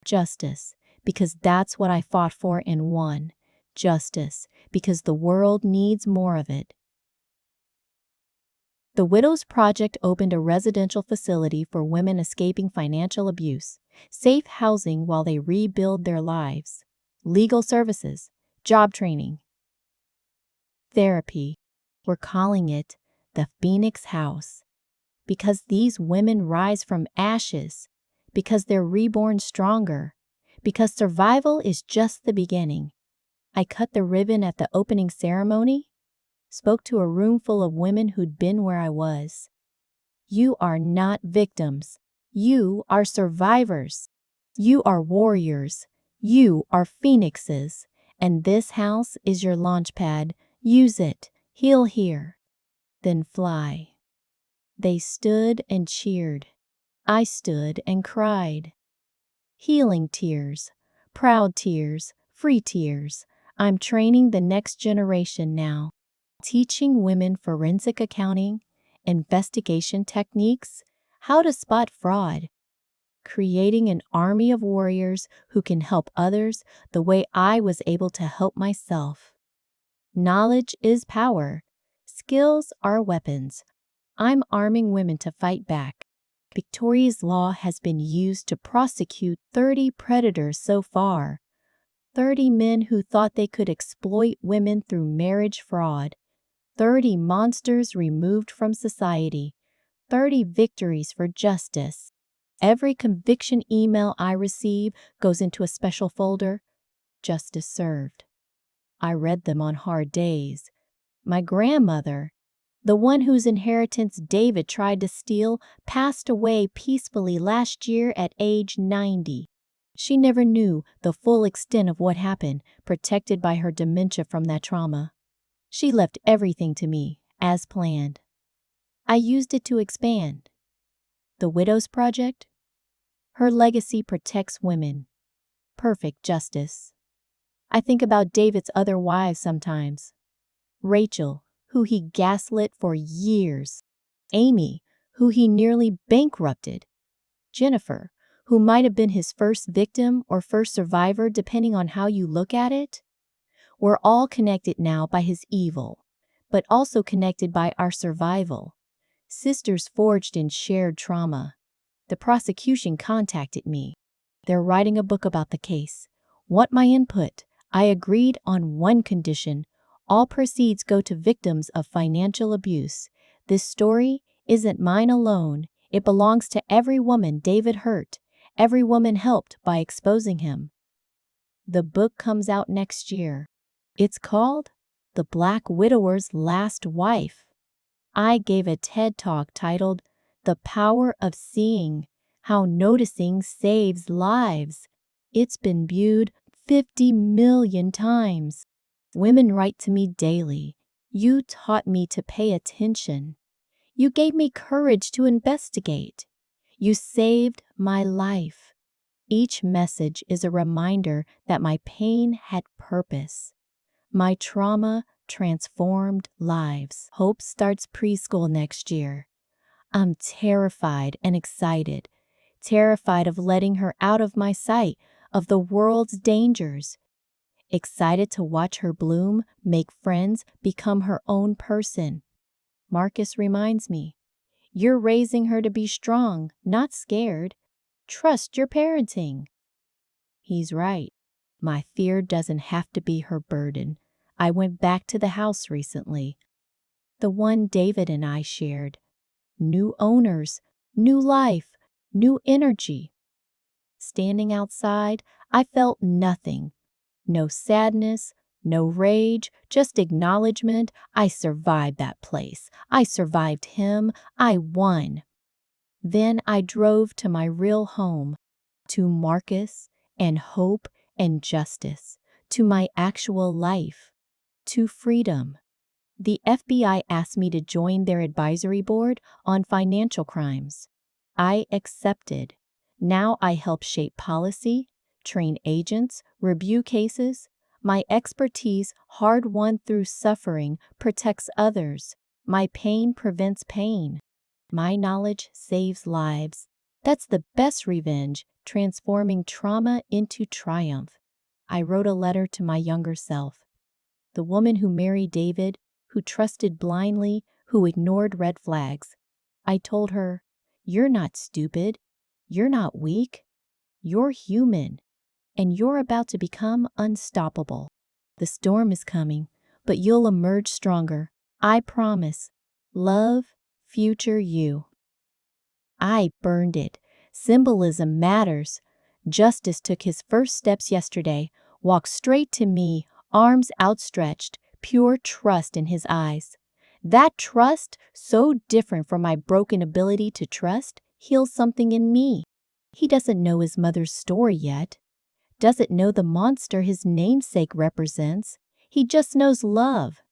Justice, because that's what I fought for and won. Justice, because the world needs more of it. The Widows Project opened a residential facility for women escaping financial abuse, safe housing while they rebuild their lives, legal services, job training, therapy. We're calling it the Phoenix House because these women rise from ashes, because they're reborn stronger, because survival is just the beginning. I cut the ribbon at the opening ceremony, spoke to a room full of women who'd been where I was. You are not victims. You are survivors. You are warriors. You are phoenixes. And this house is your launch pad. Use it. Heal here. Then fly. They stood and cheered. I stood and cried. Healing tears. Proud tears. Free tears. I'm training the next generation now. Teaching women forensic accounting, investigation techniques, how to spot fraud, creating an army of warriors who can help others the way I was able to help myself. Knowledge is power. Skills are weapons. I'm arming women to fight back. Victoria's law has been used to prosecute 30 predators so far. 30 men who thought they could exploit women through marriage fraud. 30 monsters removed from society. 30 victories for justice. Every conviction email I receive goes into a special folder, Justice Served. I read them on hard days. My grandmother, the one whose inheritance David tried to steal, passed away peacefully last year at age 90. She never knew the full extent of what happened, protected by her dementia from that trauma. She left everything to me, as planned. I used it to expand. The Widows Project? Her legacy protects women. Perfect justice. I think about David's other wives sometimes. Rachel, who he gaslit for years. Amy, who he nearly bankrupted. Jennifer, who might have been his first victim or first survivor depending on how you look at it. We're all connected now by his evil, but also connected by our survival. Sisters forged in shared trauma. The prosecution contacted me. They're writing a book about the case. Want my input? I agreed on one condition. All proceeds go to victims of financial abuse. This story isn't mine alone. It belongs to every woman David hurt, every woman helped by exposing him. The book comes out next year. It's called The Black Widower's Last Wife. I gave a TED Talk titled The Power of Seeing, How Noticing Saves Lives. It's been viewed 50 million times. Women write to me daily. You taught me to pay attention. You gave me courage to investigate. You saved my life. Each message is a reminder that my pain had purpose. My trauma transformed lives. Hope starts preschool next year. I'm terrified and excited. Terrified of letting her out of my sight, of the world's dangers. Excited to watch her bloom, make friends, become her own person. Marcus reminds me, you're raising her to be strong, not scared. Trust your parenting. He's right. My fear doesn't have to be her burden. I went back to the house recently, the one David and I shared. New owners, new life, new energy. Standing outside, I felt nothing. No sadness, no rage, just acknowledgement. I survived that place. I survived him. I won. Then I drove to my real home, to Marcus and hope and justice, to my actual life, to freedom. The FBI asked me to join their advisory board on financial crimes. I accepted. Now I help shape policy, train agents, review cases. My expertise, hard won through suffering, protects others. My pain prevents pain. My knowledge saves lives. That's the best revenge, transforming trauma into triumph. I wrote a letter to my younger self. The woman who married David, who trusted blindly, who ignored red flags. I told her, "You're not stupid. You're not weak. You're human. And you're about to become unstoppable. The storm is coming, but you'll emerge stronger. I promise. Love, future you." I burned it. Symbolism matters. Justice took his first steps yesterday, walked straight to me, arms outstretched, pure trust in his eyes. That trust, so different from my broken ability to trust, heals something in me. He doesn't know his mother's story yet, doesn't know the monster his namesake represents. He just knows love.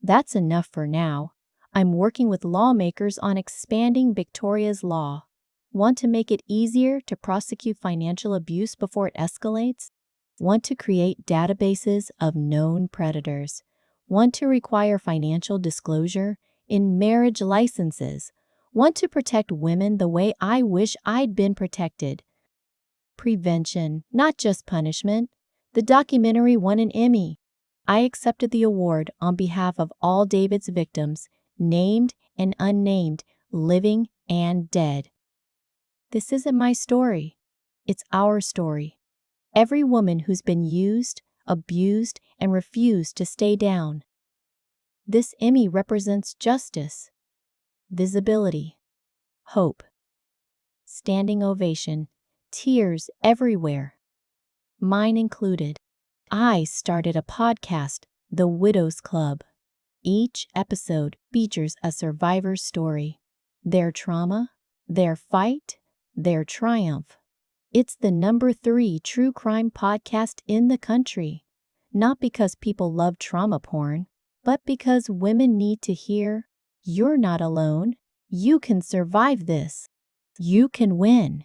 That's enough for now. I'm working with lawmakers on expanding Victoria's law. Want to make it easier to prosecute financial abuse before it escalates? Want to create databases of known predators? Want to require financial disclosure in marriage licenses? Want to protect women the way I wish I'd been protected? Prevention, not just punishment. The documentary won an Emmy. I accepted the award on behalf of all David's victims, named and unnamed, living and dead. This isn't my story. It's our story. Every woman who's been used, abused, and refused to stay down. This Emmy represents justice, visibility, hope. Standing ovation, tears everywhere. Mine included. I started a podcast, The Widows Club. Each episode features a survivor's story, their trauma, their fight, their triumph. It's the #3 true crime podcast in the country. Not because people love trauma porn, but because women need to hear, "You're not alone. You can survive this. You can win."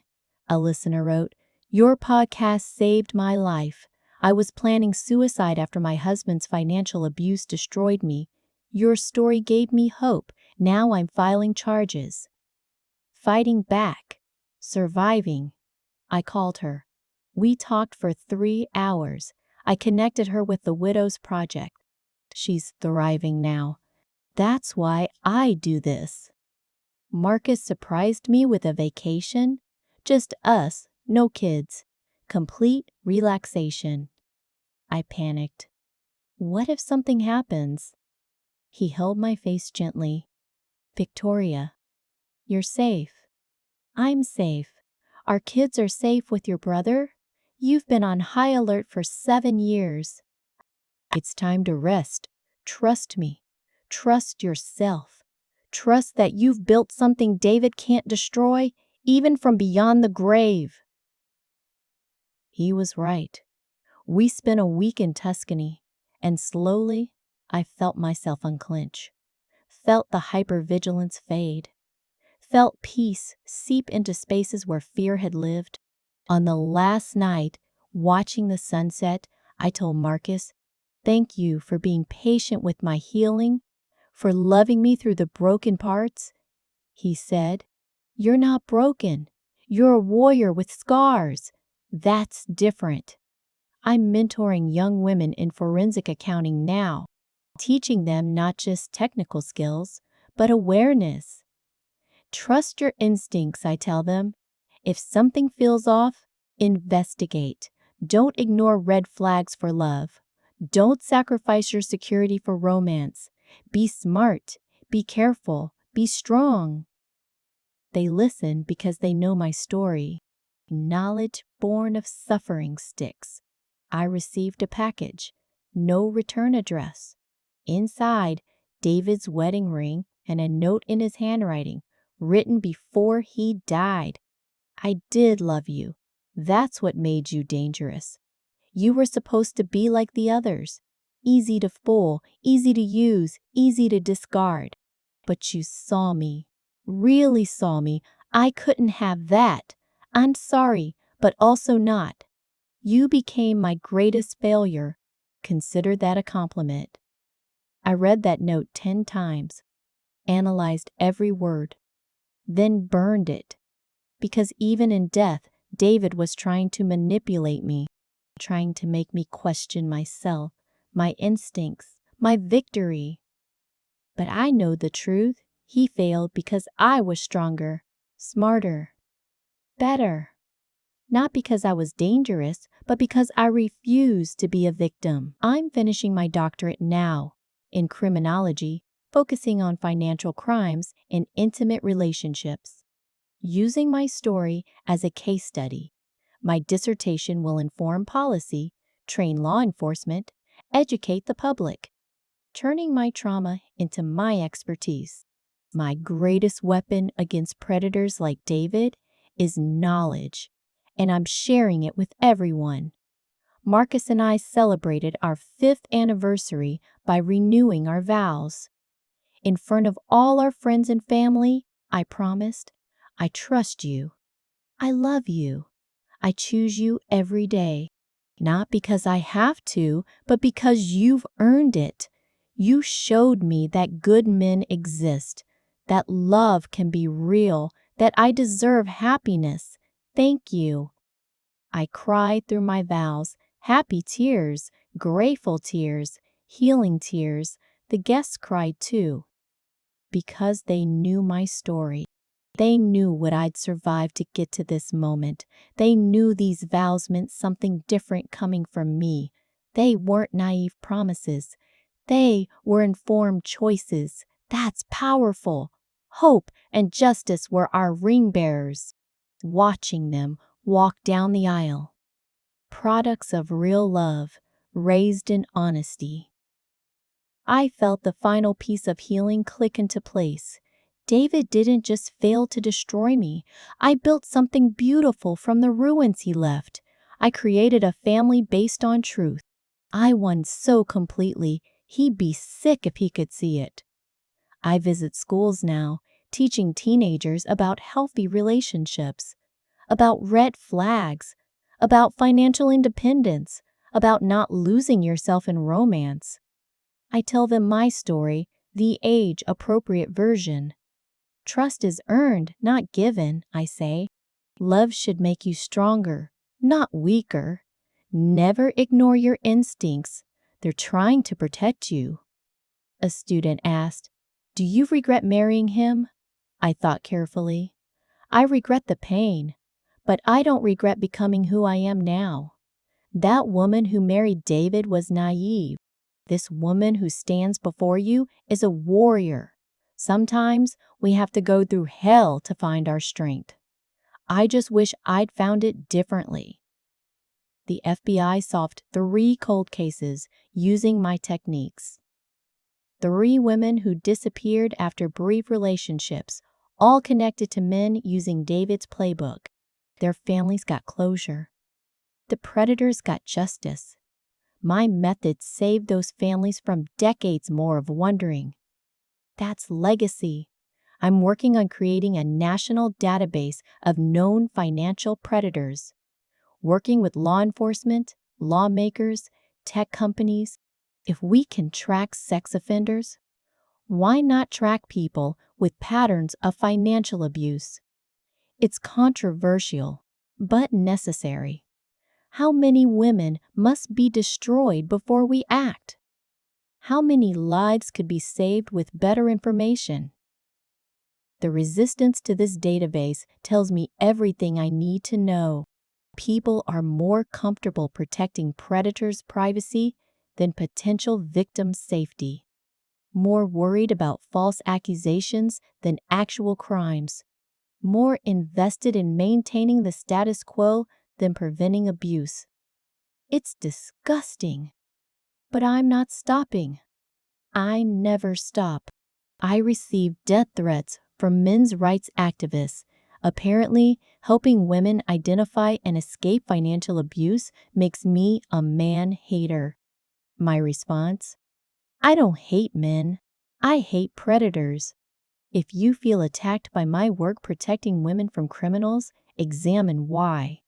A listener wrote, "Your podcast saved my life. I was planning suicide after my husband's financial abuse destroyed me. Your story gave me hope. Now I'm filing charges." Fighting back. Surviving. I called her. We talked for 3 hours. I connected her with the Widows Project. She's thriving now. That's why I do this. Marcus surprised me with a vacation. Just us, no kids. Complete relaxation. I panicked. What if something happens? He held my face gently. "Victoria, you're safe. I'm safe. Our kids are safe with your brother. You've been on high alert for 7 years. It's time to rest. Trust me. Trust yourself. Trust that you've built something David can't destroy, even from beyond the grave." He was right. We spent a week in Tuscany, and slowly I felt myself unclench, felt the hypervigilance fade, felt peace seep into spaces where fear had lived. On the last night, watching the sunset, I told Marcus, "Thank you for being patient with my healing, for loving me through the broken parts." He said, "You're not broken. You're a warrior with scars. That's different." I'm mentoring young women in forensic accounting now, teaching them not just technical skills, but awareness. Trust your instincts, I tell them. If something feels off, investigate. Don't ignore red flags for love. Don't sacrifice your security for romance. Be smart. Be careful. Be strong. They listen because they know my story. Knowledge born of suffering sticks. I received a package. No return address. Inside, David's wedding ring and a note in his handwriting, written before he died. "I did love you. That's what made you dangerous. You were supposed to be like the others. Easy to fool, easy to use, easy to discard. But you saw me. Really saw me. I couldn't have that. I'm sorry, but also not. You became my greatest failure. Consider that a compliment. I read that note 10 times, analyzed every word, then burned it. Because even in death, David was trying to manipulate me, trying to make me question myself, my instincts, my victory. But I know the truth. He failed because I was stronger, smarter, better. Not because I was dangerous, but because I refused to be a victim. I'm finishing my doctorate now in criminology, focusing on financial crimes and intimate relationships. Using my story as a case study, my dissertation will inform policy, train law enforcement, educate the public, turning my trauma into my expertise. My greatest weapon against predators like David is knowledge, and I'm sharing it with everyone. Marcus and I celebrated our 5th anniversary by renewing our vows. In front of all our friends and family, I promised, I trust you. I love you. I choose you every day. Not because I have to, but because you've earned it. You showed me that good men exist, that love can be real, that I deserve happiness. Thank you. I cried through my vows, happy tears, grateful tears, healing tears. The guests cried too, because they knew my story. They knew what I'd survived to get to this moment. They knew these vows meant something different coming from me. They weren't naive promises. They were informed choices. That's powerful. Hope and justice were our ring bearers. Watching them walk down the aisle. Products of real love, raised in honesty. I felt the final piece of healing click into place. David didn't just fail to destroy me. I built something beautiful from the ruins he left. I created a family based on truth. I won so completely, he'd be sick if he could see it. I visit schools now, teaching teenagers about healthy relationships, about red flags, about financial independence, about not losing yourself in romance. I tell them my story, the age-appropriate version. Trust is earned, not given, I say. Love should make you stronger, not weaker. Never ignore your instincts. They're trying to protect you. A student asked, "Do you regret marrying him?" I thought carefully. I regret the pain, but I don't regret becoming who I am now. That woman who married David was naive. This woman who stands before you is a warrior. Sometimes we have to go through hell to find our strength. I just wish I'd found it differently. The FBI solved 3 cold cases using my techniques. 3 women who disappeared after brief relationships, all connected to men using David's playbook. Their families got closure. The predators got justice. My method saved those families from decades more of wondering. That's legacy. I'm working on creating a national database of known financial predators. Working with law enforcement, lawmakers, tech companies. If we can track sex offenders, why not track people with patterns of financial abuse? It's controversial, but necessary. How many women must be destroyed before we act? How many lives could be saved with better information? The resistance to this database tells me everything I need to know. People are more comfortable protecting predators' privacy than potential victims' safety. More worried about false accusations than actual crimes. More invested in maintaining the status quo than preventing abuse. It's disgusting. But I'm not stopping. I never stop. I receive death threats from men's rights activists. Apparently, helping women identify and escape financial abuse makes me a man-hater. My response? I don't hate men. I hate predators. If you feel attacked by my work protecting women from criminals, examine why.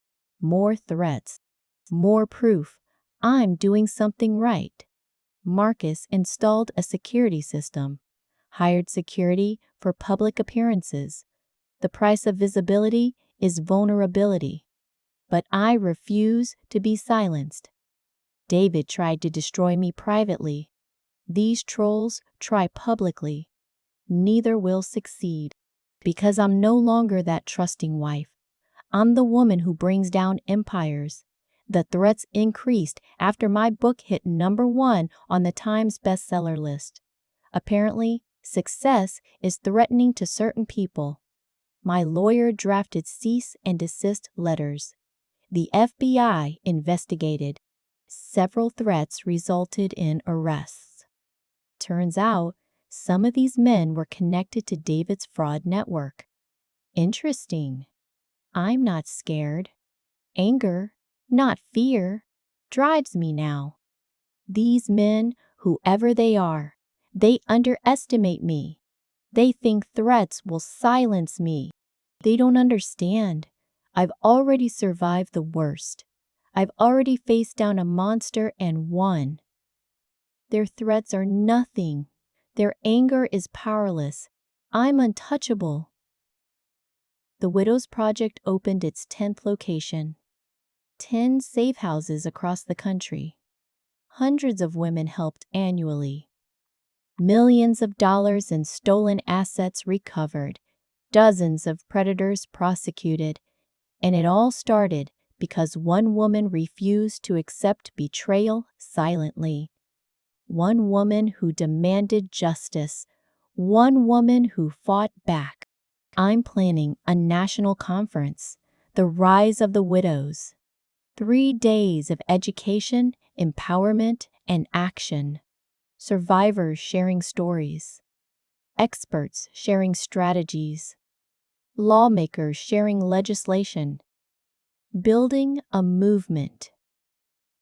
More threats. More proof. I'm doing something right. Marcus installed a security system, hired security for public appearances. The price of visibility is vulnerability. But I refuse to be silenced. David tried to destroy me privately. These trolls try publicly. Neither will succeed. Because I'm no longer that trusting wife. I'm the woman who brings down empires. The threats increased after my book hit #1 on the Times bestseller list. Apparently, success is threatening to certain people. My lawyer drafted cease and desist letters. The FBI investigated. Several threats resulted in arrests. Turns out, some of these men were connected to David's fraud network. Interesting. I'm not scared. Anger, not fear, drives me now. These men, whoever they are, they underestimate me. They think threats will silence me. They don't understand. I've already survived the worst. I've already faced down a monster and won. Their threats are nothing. Their anger is powerless. I'm untouchable. The Widows Project opened its 10th location. 10 safe houses across the country. Hundreds of women helped annually. Millions of dollars in stolen assets recovered. Dozens of predators prosecuted. And it all started because one woman refused to accept betrayal silently. One woman who demanded justice. One woman who fought back. I'm planning a national conference, The Rise of the Widows. 3 days of education, empowerment, and action. Survivors sharing stories. Experts sharing strategies. Lawmakers sharing legislation. Building a movement.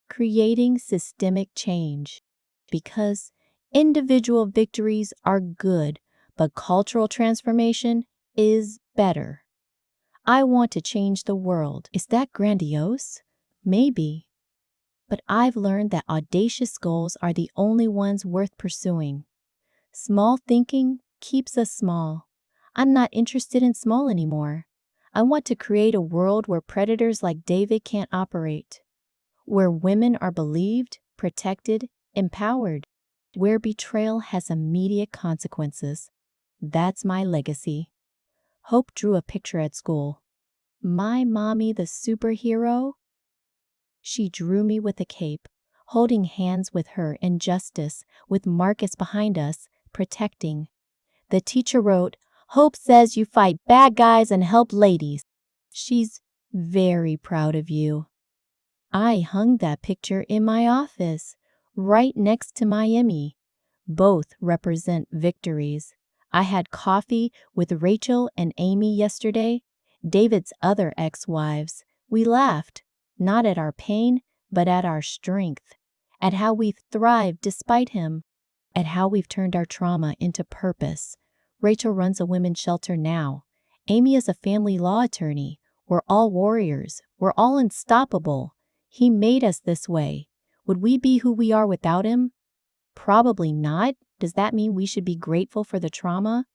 Creating systemic change. Because individual victories are good, but cultural transformation is better. I want to change the world. Is that grandiose? Maybe. But I've learned that audacious goals are the only ones worth pursuing. Small thinking keeps us small. I'm not interested in small anymore. I want to create a world where predators like David can't operate. Where women are believed, protected, empowered. Where betrayal has immediate consequences. That's my legacy. Hope drew a picture at school. My mommy the superhero? She drew me with a cape, holding hands with her in justice, with Marcus behind us, protecting. The teacher wrote, "Hope says you fight bad guys and help ladies." She's very proud of you. I hung that picture in my office, right next to my Emmy. Both represent victories. I had coffee with Rachel and Amy yesterday, David's other ex-wives. We laughed, not at our pain, but at our strength, at how we've thrived despite him, at how we've turned our trauma into purpose. Rachel runs a women's shelter now. Amy is a family law attorney. We're all warriors. We're all unstoppable. He made us this way. Would we be who we are without him? Probably not. Does that mean we should be grateful for the trauma?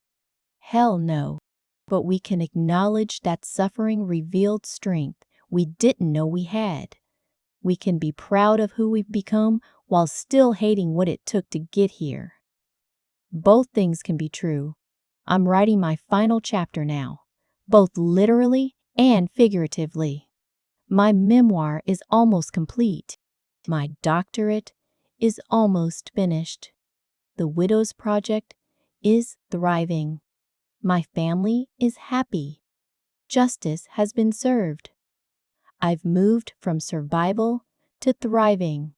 Hell no. But we can acknowledge that suffering revealed strength we didn't know we had. We can be proud of who we've become while still hating what it took to get here. Both things can be true. I'm writing my final chapter now, both literally and figuratively. My memoir is almost complete. My doctorate is almost finished. The Widows Project is thriving. My family is happy. Justice has been served. I've moved from survival to thriving,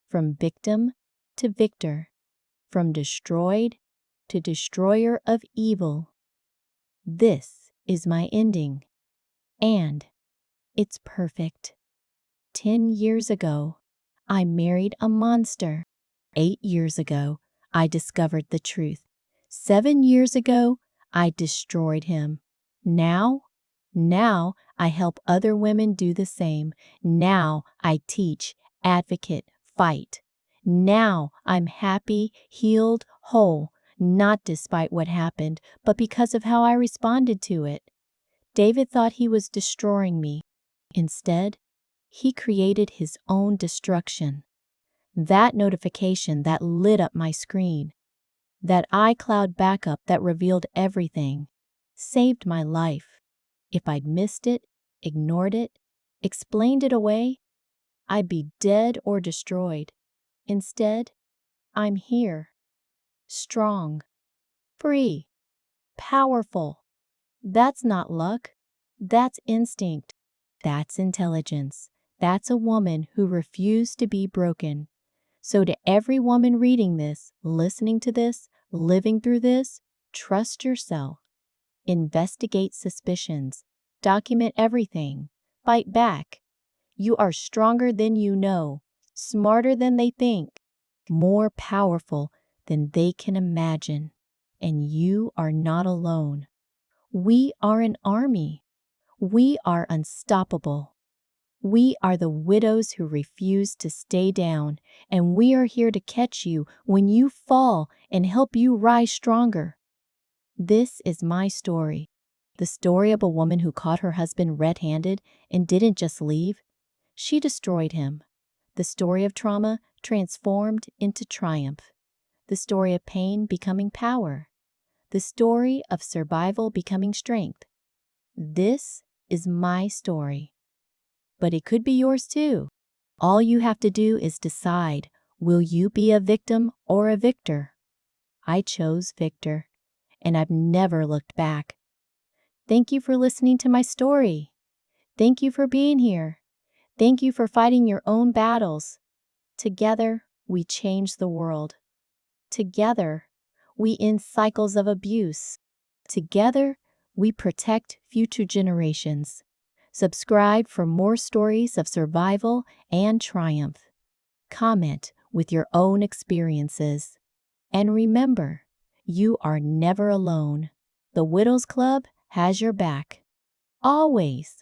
from victim to victor, from destroyed to destroyer of evil. This is my ending, and it's perfect. 10 years ago, I married a monster. 8 years ago, I discovered the truth. 7 years ago, I destroyed him. Now? Now I help other women do the same. Now I teach, advocate, fight. Now I'm happy, healed, whole, not despite what happened, but because of how I responded to it. David thought he was destroying me. Instead, he created his own destruction. That notification that lit up my screen, that iCloud backup that revealed everything, saved my life. If I'd missed it, ignored it, explained it away, I'd be dead or destroyed. Instead, I'm here, strong, free, powerful. That's not luck. That's instinct. That's intelligence. That's a woman who refused to be broken. So to every woman reading this, listening to this, living through this, trust yourself. Investigate suspicions. Document everything. Fight back. You are stronger than you know, smarter than they think, more powerful than they can imagine. And you are not alone. We are an army. We are unstoppable. We are the widows who refuse to stay down, and we are here to catch you when you fall and help you rise stronger. This is my story, the story of a woman who caught her husband red-handed and didn't just leave. She destroyed him. The story of trauma transformed into triumph. The story of pain becoming power. The story of survival becoming strength. This is my story. But it could be yours too. All you have to do is decide, will you be a victim or a victor? I chose victor, and I've never looked back. Thank you for listening to my story. Thank you for being here. Thank you for fighting your own battles. Together, we change the world. Together, we end cycles of abuse. Together, we protect future generations. Subscribe for more stories of survival and triumph. Comment with your own experiences. And remember, you are never alone. The Widows Club has your back. Always.